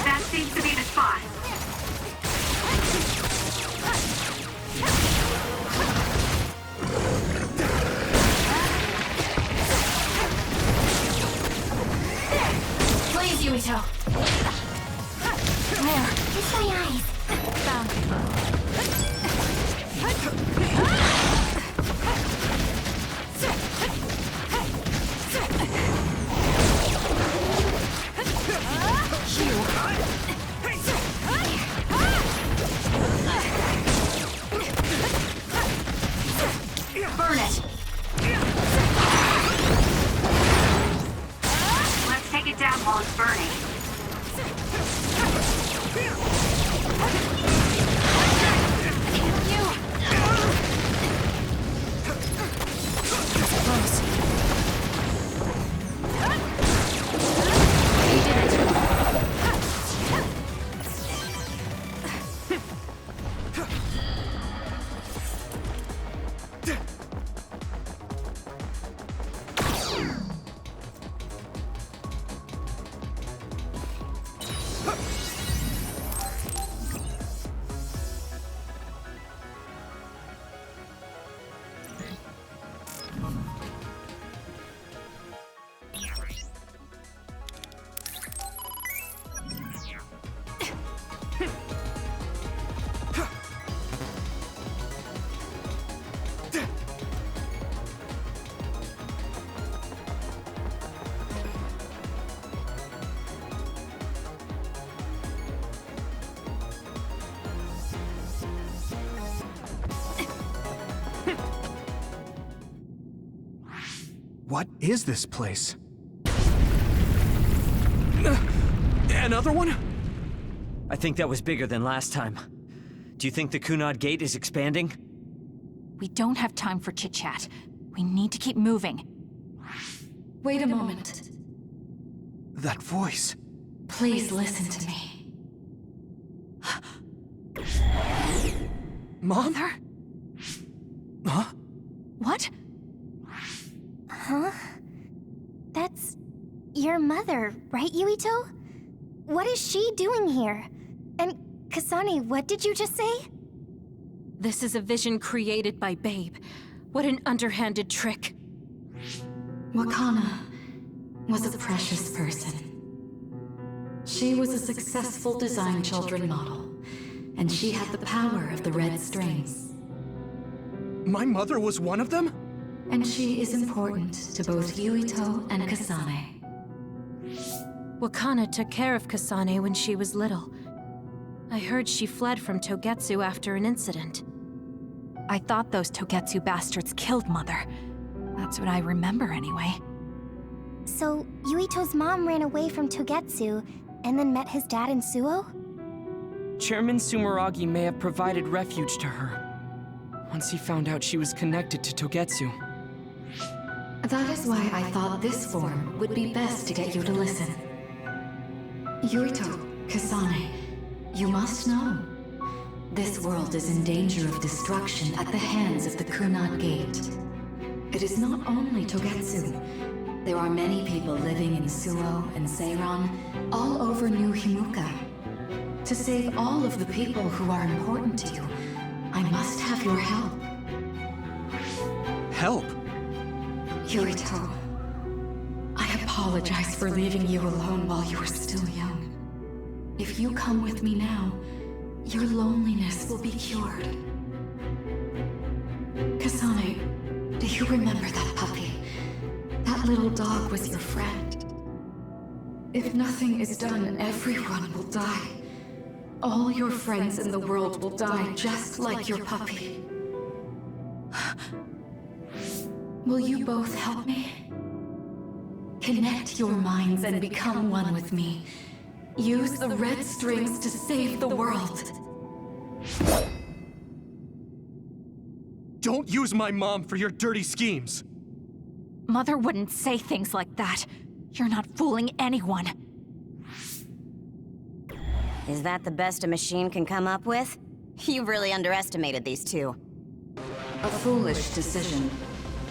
That seems to be the spot. Please, Yuito. Where? It's my eyes. Found. Burn it. Let's take it down while it's burning. What is this place? Another one? I think that was bigger than last time. Do you think the Kunad Gate is expanding? We don't have time for chit-chat. We need to keep moving. Wait a moment. That voice. Please listen to me. Mom? Mother? Huh? What? Huh? That's your mother, right, Yuito? What is she doing here? And Kasane, what did you just say? This is a vision created by Babe. What an underhanded trick. Wakana was a precious person. She was a successful design children model, and she had the power of the red strings. My mother was one of them? And she is important to both Yuito and Kasane. Wakana took care of Kasane when she was little. I heard she fled from Togetsu after an incident. I thought those Togetsu bastards killed Mother. That's what I remember anyway. So, Yuito's mom ran away from Togetsu and then met his dad in Suo? Chairman Sumeragi may have provided refuge to her once he found out she was connected to Togetsu. That is why I thought this form would be best to get you to listen. Yuito, Kasane, you must know. This world is in danger of destruction at the hands of the Kunad Gate. It is not only Togetsu. There are many people living in Suo and Seiran, all over New Himuka. To save all of the people who are important to you, I must have your help. Help? Yuito, I apologize for leaving you alone while you were still young. If you come with me now, your loneliness will be cured. Kasane, do you remember that puppy? That little dog was your friend. If nothing is done, everyone will die. All your friends in the world will die just like your puppy. Will you both help me? Connect your minds and become one with me. Use the red strings to save the world. Don't use my mom for your dirty schemes! Mother wouldn't say things like that. You're not fooling anyone. Is that the best a machine can come up with? You've really underestimated these two. A foolish decision.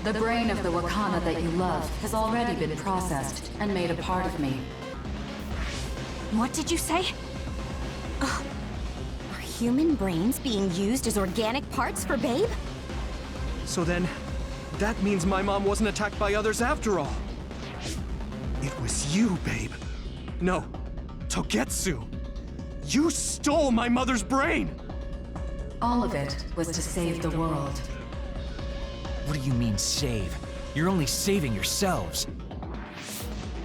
The brain of the Wakana that you love has already been processed and made a part of me. What did you say? Are human brains being used as organic parts for Babe? So then, that means my mom wasn't attacked by others after all. It was you, Babe. No, Togetsu. You stole my mother's brain! All of it was to save the world. What do you mean, save? You're only saving yourselves.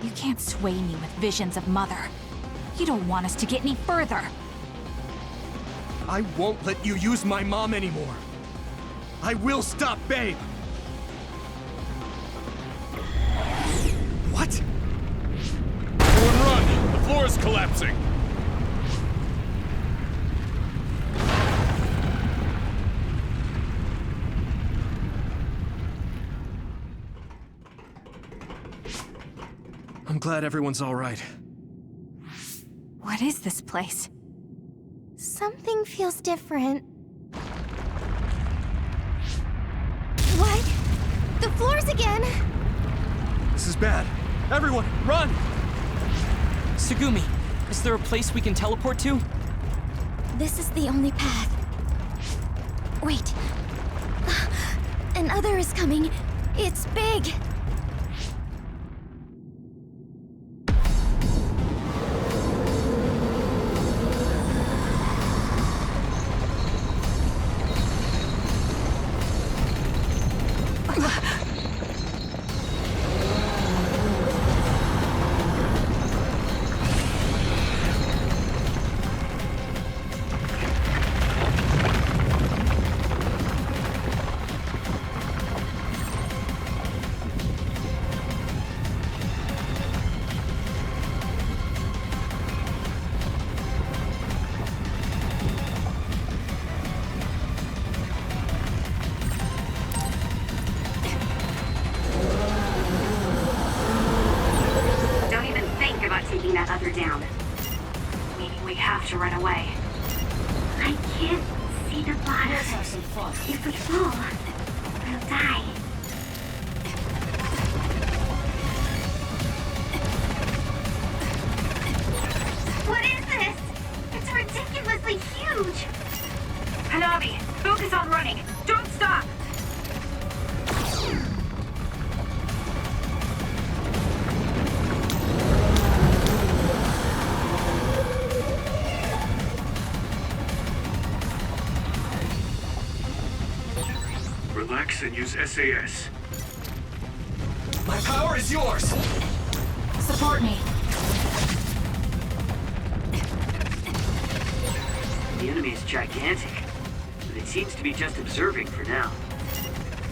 You can't sway me with visions of Mother. You don't want us to get any further. I won't let you use my mom anymore. I will stop Babe! What? Everyone run! The floor is collapsing! I'm glad everyone's all right. What is this place? Something feels different. What? The floors again! This is bad. Everyone, run! Tsugumi, is there a place we can teleport to? This is the only path. Wait. Another is coming. It's big. To run away. I can't see the bottom. Let's have some fun. If we fall, we'll die. What is this? It's ridiculously huge. Hanabi, focus on running. Don't stop. Relax and use SAS. My power is yours! Support me. The enemy is gigantic, but it seems to be just observing for now.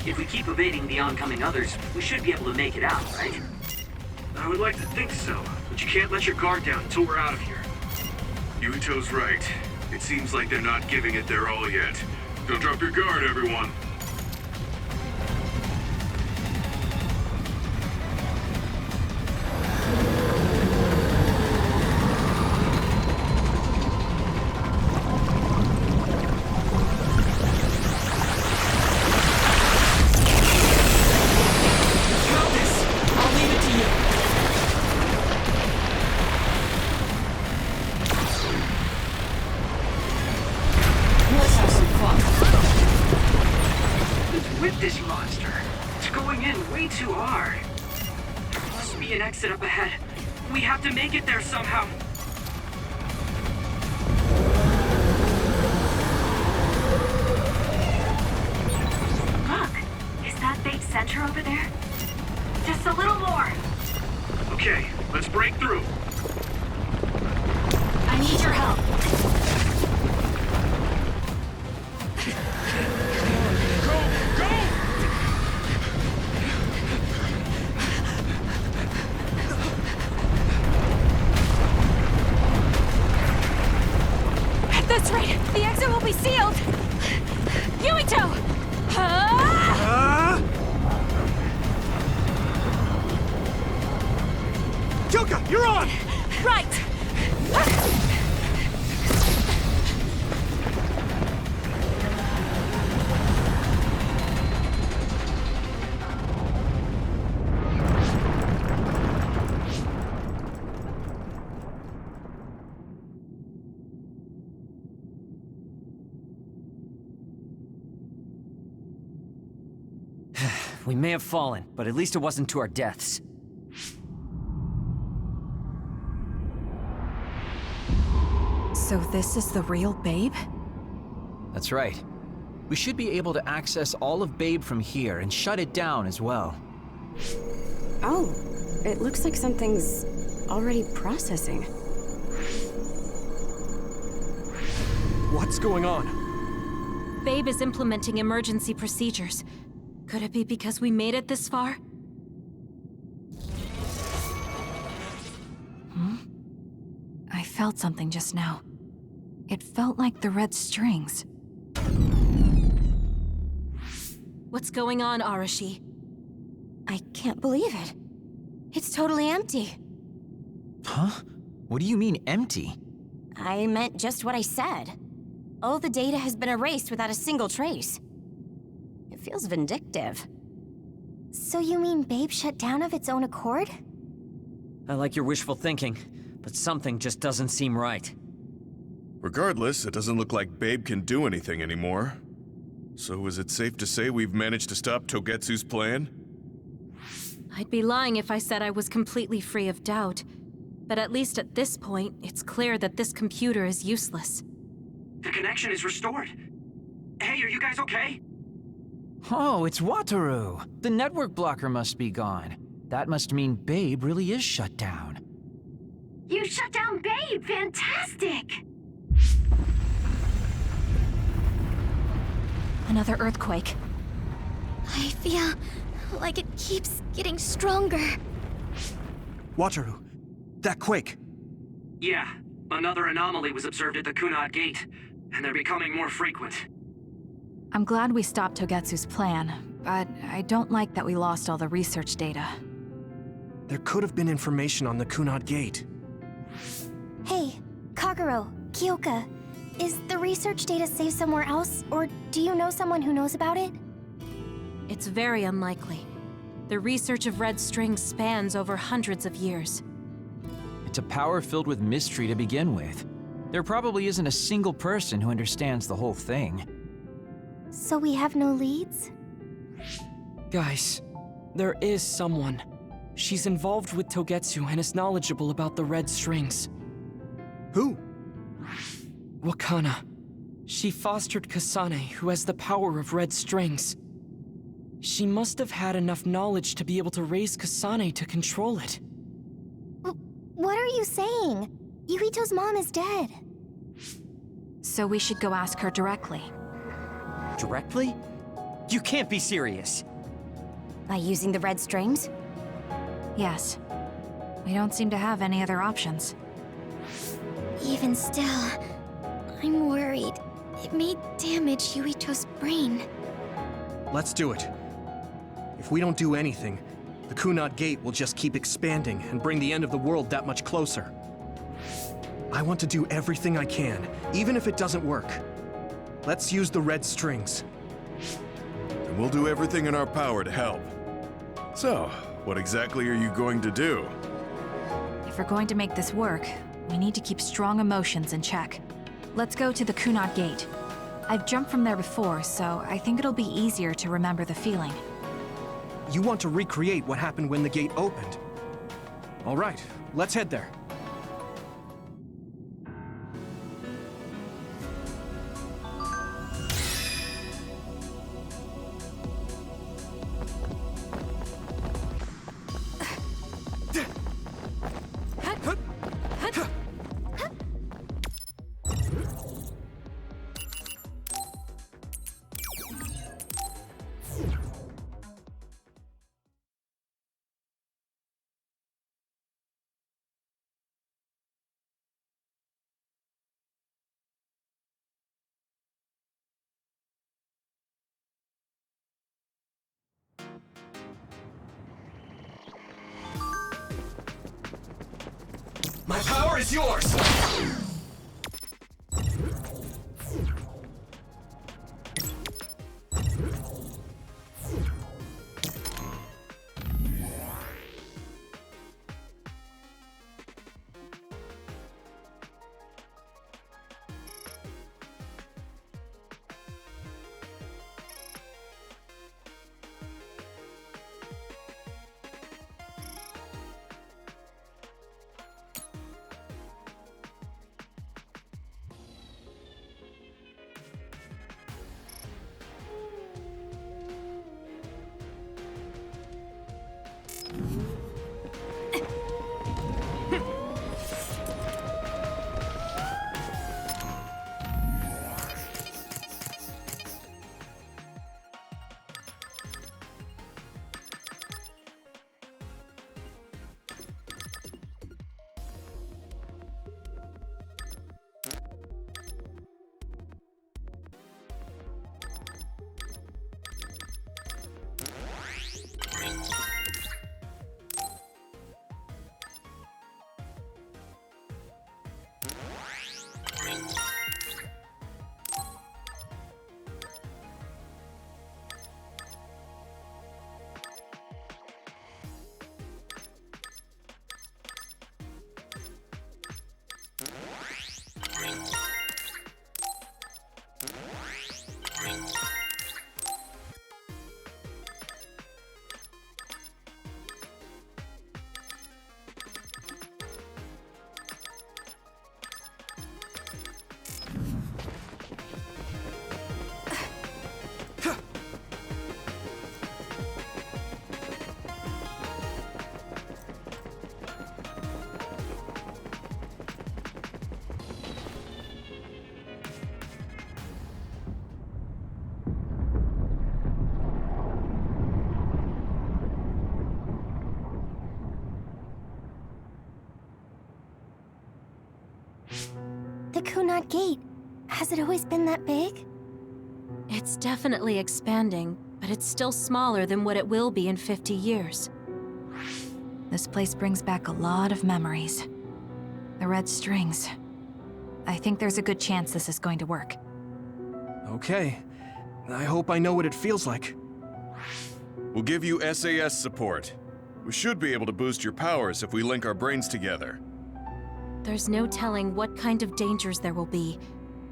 If we keep evading the oncoming others, we should be able to make it out, right? I would like to think so, but you can't let your guard down until we're out of here. Yuito's right. It seems like they're not giving it their all yet. Don't drop your guard, everyone. Exit up ahead. We have to make it there somehow. Look, is that big center over there? Just a little more. Okay, let's break through. That's right! The exit will be sealed! Yuito! Kyoka, you're on! Right! We may have fallen, but at least it wasn't to our deaths. So this is the real Babe? That's right. We should be able to access all of Babe from here and shut it down as well. Oh, it looks like something's already processing. What's going on? Babe is implementing emergency procedures. Could it be because we made it this far? I felt something just now. It felt like the red strings. What's going on, Arashi? I can't believe it. It's totally empty. Huh? What do you mean, empty? I meant just what I said. All the data has been erased without a single trace. It feels vindictive. So you mean Babe shut down of its own accord? I like your wishful thinking, but something just doesn't seem right. Regardless, it doesn't look like Babe can do anything anymore. So is it safe to say we've managed to stop Togetsu's plan? I'd be lying if I said I was completely free of doubt. But at least at this point, it's clear that this computer is useless. The connection is restored. Hey, are you guys okay? Oh, it's Wataru! The network blocker must be gone. That must mean Babe really is shut down. You shut down Babe! Fantastic! Another earthquake. I feel like it keeps getting stronger. Wataru, that quake. Yeah, another anomaly was observed at the Kunad Gate, and they're becoming more frequent. I'm glad we stopped Togetsu's plan, but I don't like that we lost all the research data. There could have been information on the Kunad Gate. Hey, Kagero, Kyoka, is the research data saved somewhere else, or do you know someone who knows about it? It's very unlikely. The research of red strings spans over hundreds of years. It's a power filled with mystery to begin with. There probably isn't a single person who understands the whole thing. So we have no leads? Guys, there is someone. She's involved with Togetsu and is knowledgeable about the red strings. Who? Wakana. She fostered Kasane, who has the power of red strings. She must have had enough knowledge to be able to raise Kasane to control it. What are you saying? Yuito's mom is dead. So we should go ask her directly. Directly? You can't be serious. By using the red strings? Yes. We don't seem to have any other options. Even still, I'm worried. It may damage Yuito's brain. Let's do it. If we don't do anything, the Kunad Gate will just keep expanding and bring the end of the world that much closer. I want to do everything I can, even if it doesn't work. Let's use the red strings. And we'll do everything in our power to help. So, what exactly are you going to do? If we're going to make this work, we need to keep strong emotions in check. Let's go to the Kunad Gate. I've jumped from there before, so I think it'll be easier to remember the feeling. You want to recreate what happened when the gate opened? All right, let's head there. My power is yours! The Kunad Gate. Has it always been that big? It's definitely expanding, but it's still smaller than what it will be in 50 years. This place brings back a lot of memories. The red strings. I think there's a good chance this is going to work. Okay. I hope I know what it feels like. We'll give you SAS support. We should be able to boost your powers if we link our brains together. There's no telling what kind of dangers there will be,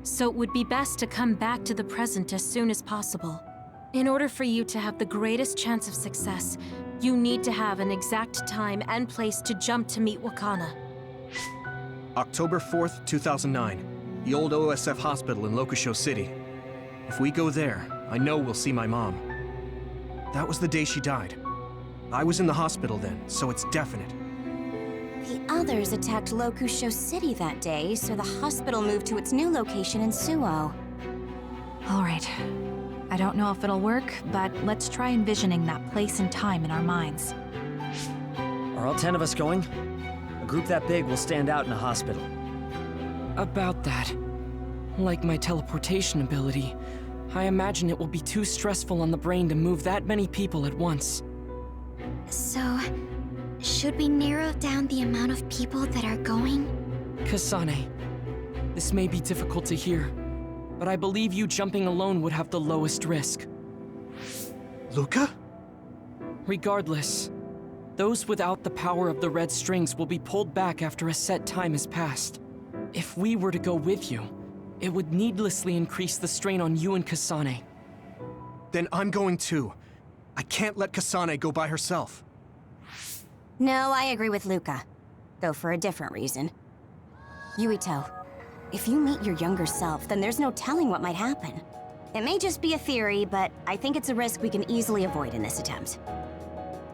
so it would be best to come back to the present as soon as possible. In order for you to have the greatest chance of success, you need to have an exact time and place to jump to meet Wakana. October 4th, 2009. The old OSF hospital in Lokusho City. If we go there, I know we'll see my mom. That was the day she died. I was in the hospital then, so it's definite. The others attacked Lokusho City that day, so the hospital moved to its new location in Suo. All right. I don't know if it'll work, but let's try envisioning that place and time in our minds. Are all 10 of us going? A group that big will stand out in a hospital. About that. Like my teleportation ability, I imagine it will be too stressful on the brain to move that many people at once. So, should we narrow down the amount of people that are going? Kasane, this may be difficult to hear, but I believe you jumping alone would have the lowest risk. Luca? Regardless, those without the power of the red strings will be pulled back after a set time has passed. If we were to go with you, it would needlessly increase the strain on you and Kasane. Then I'm going too. I can't let Kasane go by herself. No, I agree with Luca. Though for a different reason. Yuito, if you meet your younger self, then there's no telling what might happen. It may just be a theory, but I think it's a risk we can easily avoid in this attempt.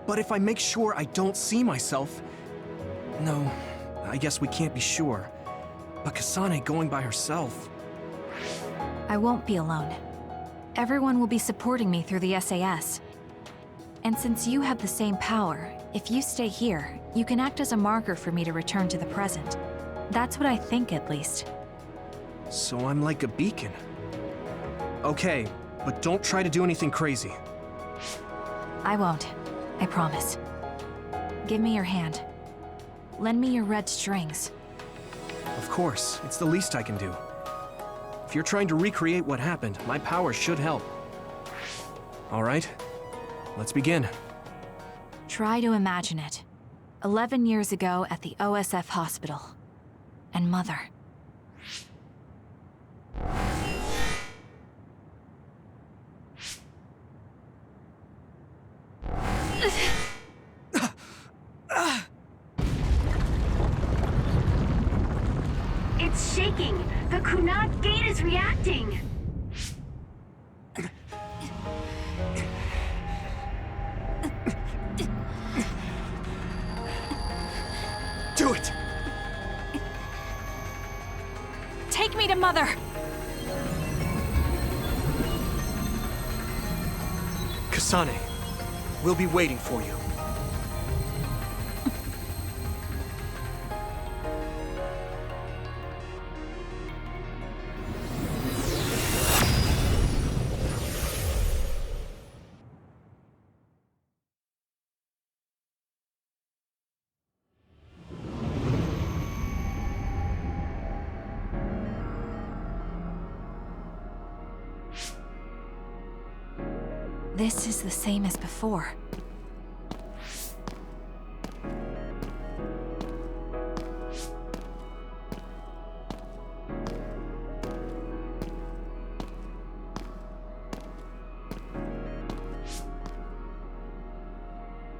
But if I make sure I don't see myself... No, I guess we can't be sure. But Kasane going by herself... I won't be alone. Everyone will be supporting me through the SAS. And since you have the same power, if you stay here, you can act as a marker for me to return to the present. That's what I think, at least. So I'm like a beacon. Okay, but don't try to do anything crazy. I won't. I promise. Give me your hand. lend me your red strings. Of course, it's the least I can do. If you're trying to recreate what happened, my powers should help. All right, let's begin. Try to imagine it. 11 years ago at the OSF hospital. And Mother. It's shaking! The Kunad gate is reacting! Do it! Take me to Mother! Kasane, we'll be waiting for you. This is the same as before.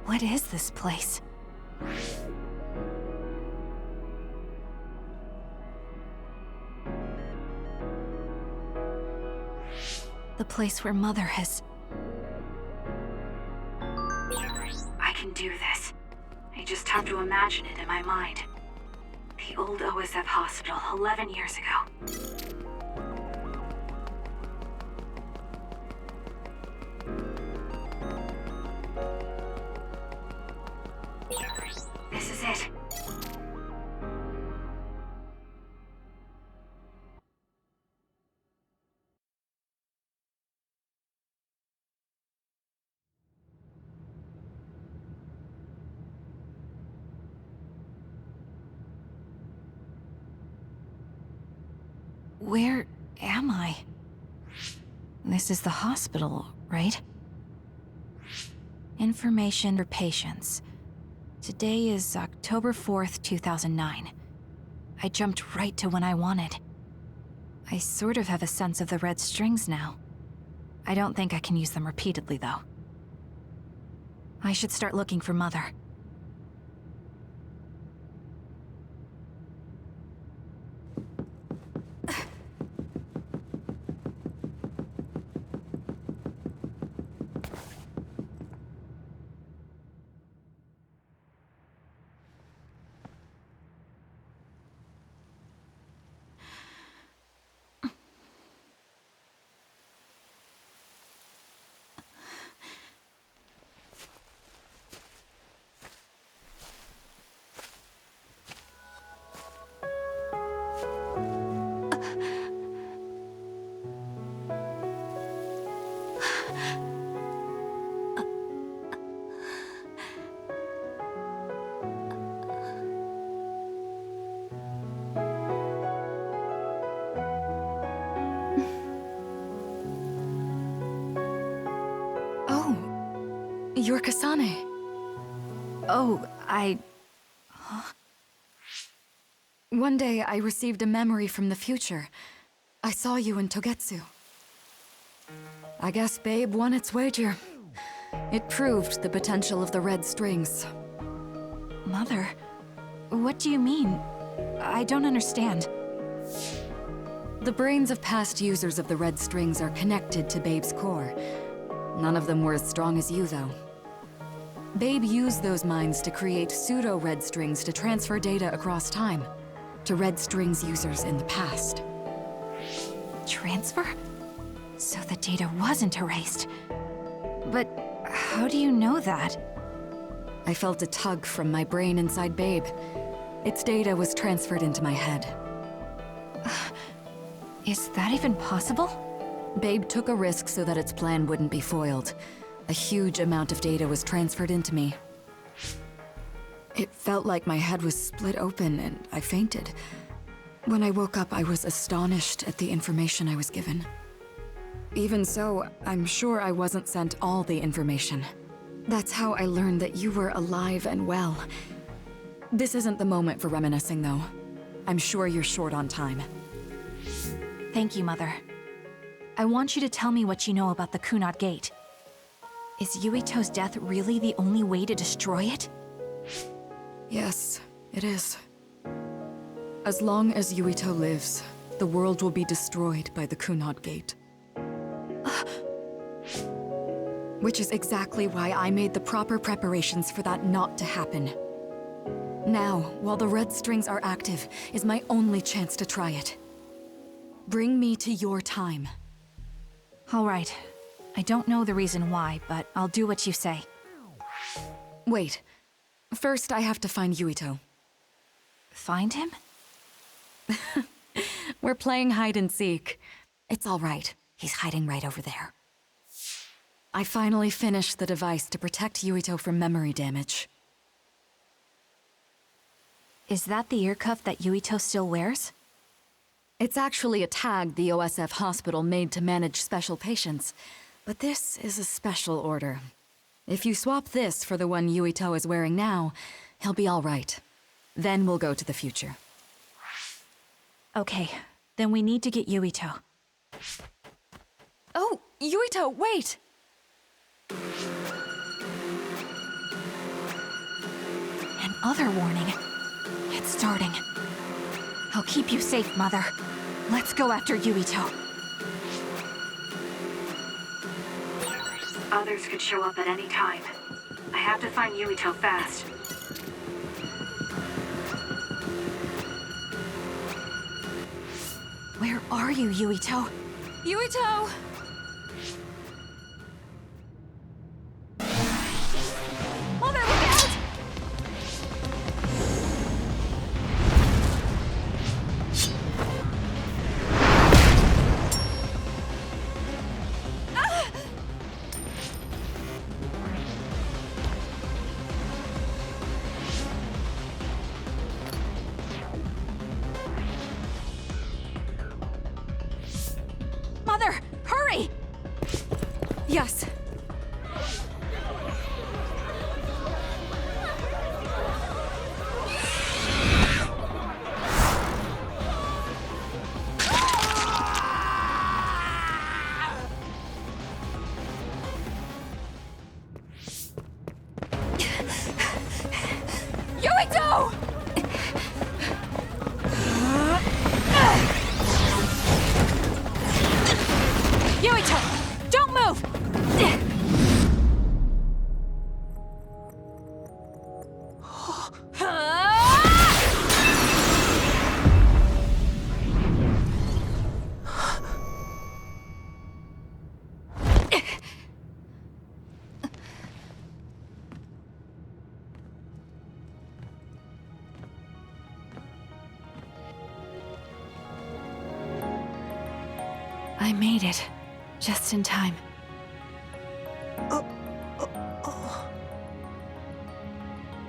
What is this place? The place where Mother has... I can do this. I just have to imagine it in my mind. The old OSF hospital 11 years ago. This is it. Where am I? This is the hospital, right? Information for patients. Today is October 4th, 2009. I jumped right to when I wanted. I sort of have a sense of the red strings now. I don't think I can use them repeatedly, though. I should start looking for Mother. You're Kasane. Oh, One day, I received a memory from the future. I saw you in Togetsu. I guess Babe won its wager. It proved the potential of the red strings. Mother? What do you mean? I don't understand. The brains of past users of the red strings are connected to Babe's core. None of them were as strong as you, though. Babe used those minds to create pseudo-red strings to transfer data across time to red strings users in the past. Transfer? So the data wasn't erased. But how do you know that? I felt a tug from my brain inside Babe. Its data was transferred into my head. Is that even possible? Babe took a risk so that its plan wouldn't be foiled. A huge amount of data was transferred into me. It felt like my head was split open and I fainted. When I woke up, I was astonished at the information I was given. Even so, I'm sure I wasn't sent all the information. That's how I learned that you were alive and well. This isn't the moment for reminiscing, though. I'm sure you're short on time. Thank you, Mother. I want you to tell me what you know about the Kunad Gate. Is Yuito's death really the only way to destroy it? Yes, it is. As long as Yuito lives, the world will be destroyed by the Kunad Gate. Which is exactly why I made the proper preparations for that not to happen. Now, while the red strings are active, is my only chance to try it. Bring me to your time. All right. I don't know the reason why, but I'll do what you say. Wait. First, I have to find Yuito. Find him? We're playing hide and seek. It's all right. He's hiding right over there. I finally finished the device to protect Yuito from memory damage. Is that the ear cuff that Yuito still wears? It's actually a tag the OSF hospital made to manage special patients, but this is a special order. If you swap this for the one Yuito is wearing now, he'll be all right. Then we'll go to the future. Okay, then we need to get Yuito. Oh, Yuito, wait! Another warning. It's starting. I'll keep you safe, Mother. Let's go after Yuito. Others could show up at any time. I have to find Yuito fast. Where are you, Yuito? Yuito! Mother, look out! Mother, hurry! Yes. Yuito! Yuito, don't move! I made it. Just in time.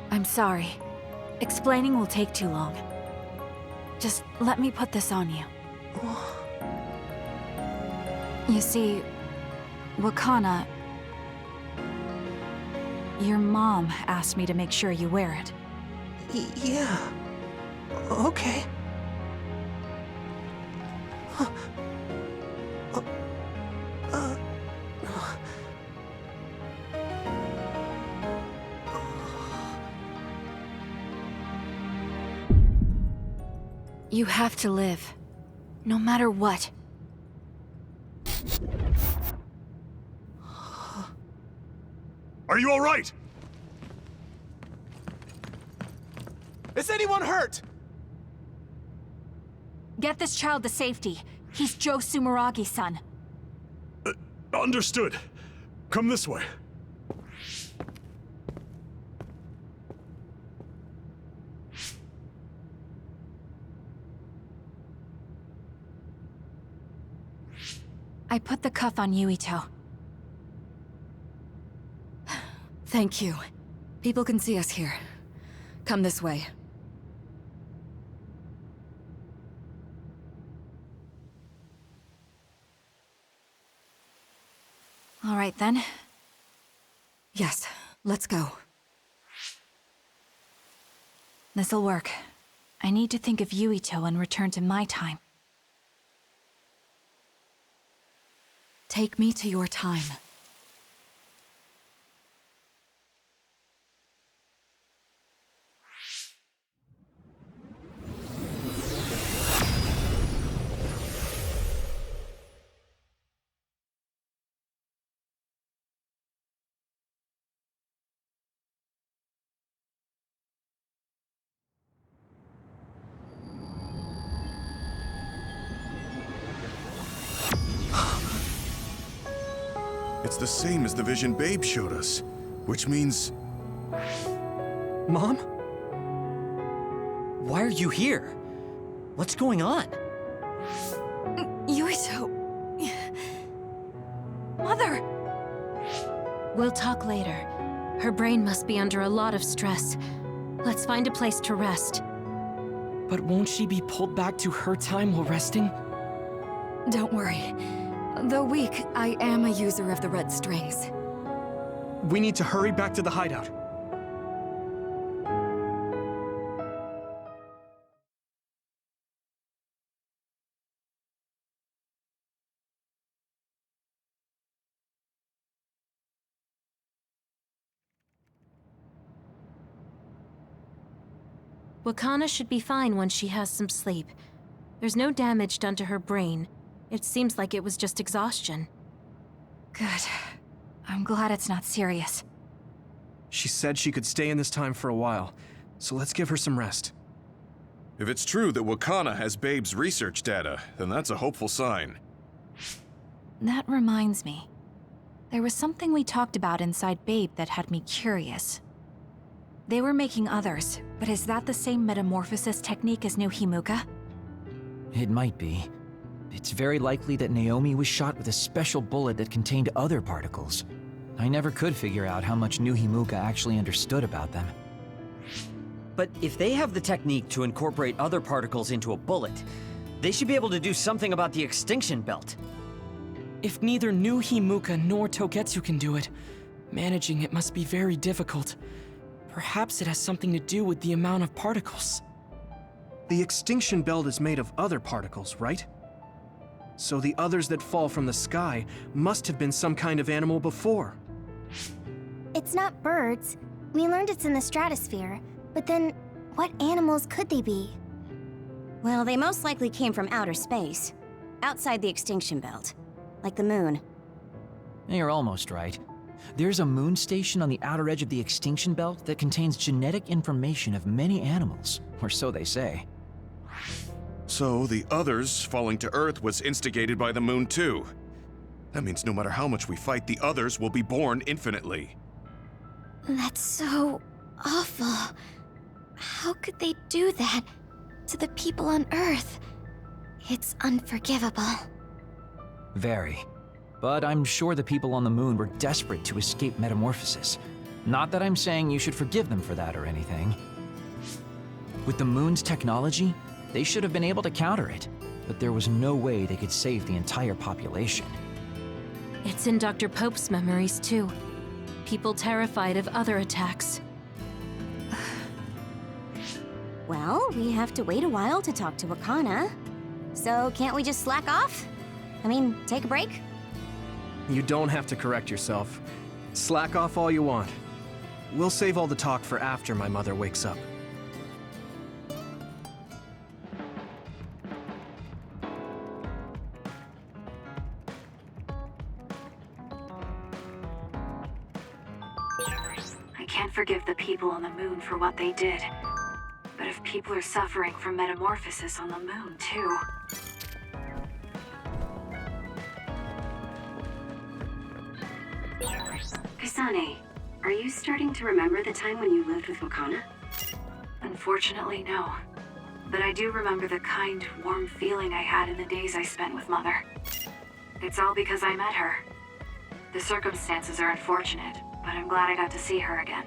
I'm sorry. Explaining will take too long. Just let me put this on you. You see, Wakana... Your mom asked me to make sure you wear it. Yeah. Okay. You have to live. No matter what. Are you all right? Is anyone hurt? Get this child to safety. He's Joe Sumeragi's son. Understood. Come this way. I put the cuff on Yuito. Thank you. People can see us here. Come this way. All right, then. Yes, let's go. This'll work. I need to think of Yuito and return to my time. Take me to your time. It's the same as the vision Babe showed us, which means... Mom? Why are you here? What's going on? Yuito... Mother! We'll talk later. Her brain must be under a lot of stress. Let's find a place to rest. But won't she be pulled back to her time while resting? Don't worry. Though weak, I am a user of the red strings. We need to hurry back to the hideout. Wakana should be fine once she has some sleep. There's no damage done to her brain. It seems like it was just exhaustion. Good. I'm glad it's not serious. She said she could stay in this time for a while, so let's give her some rest. If it's true that Wakana has Babe's research data, then that's a hopeful sign. That reminds me. There was something we talked about inside Babe that had me curious. They were making others, but is that the same metamorphosis technique as New Himuka? It might be. It's very likely that Naomi was shot with a special bullet that contained other particles. I never could figure out how much New Himuka actually understood about them. But if they have the technique to incorporate other particles into a bullet, they should be able to do something about the extinction belt. If neither New Himuka nor Togetsu can do it, managing it must be very difficult. Perhaps it has something to do with the amount of particles. The extinction belt is made of other particles, right? So the others that fall from the sky must have been some kind of animal before. It's not birds. We learned it's in the stratosphere. But then, what animals could they be? Well, they most likely came from outer space. Outside the extinction belt. Like the moon. You're almost right. There's a moon station on the outer edge of the extinction belt that contains genetic information of many animals, or so they say. So the others falling to Earth was instigated by the moon too. That means no matter how much we fight, the others will be born infinitely. That's so awful. How could they do that to the people on Earth? It's unforgivable. Very. But I'm sure the people on the moon were desperate to escape metamorphosis. Not that I'm saying you should forgive them for that or anything. With the moon's technology, they should have been able to counter it, but there was no way they could save the entire population. It's in Dr. Pope's memories, too. People terrified of other attacks. Well, we have to wait a while to talk to Wakana. So can't we just slack off? I mean, take a break? You don't have to correct yourself. Slack off all you want. We'll save all the talk for after my mother wakes up. I can't forgive the people on the moon for what they did. But if people are suffering from metamorphosis on the moon, too... Kasane, are you starting to remember the time when you lived with Wakana? Unfortunately, no. But I do remember the kind, warm feeling I had in the days I spent with Mother. It's all because I met her. The circumstances are unfortunate, but I'm glad I got to see her again.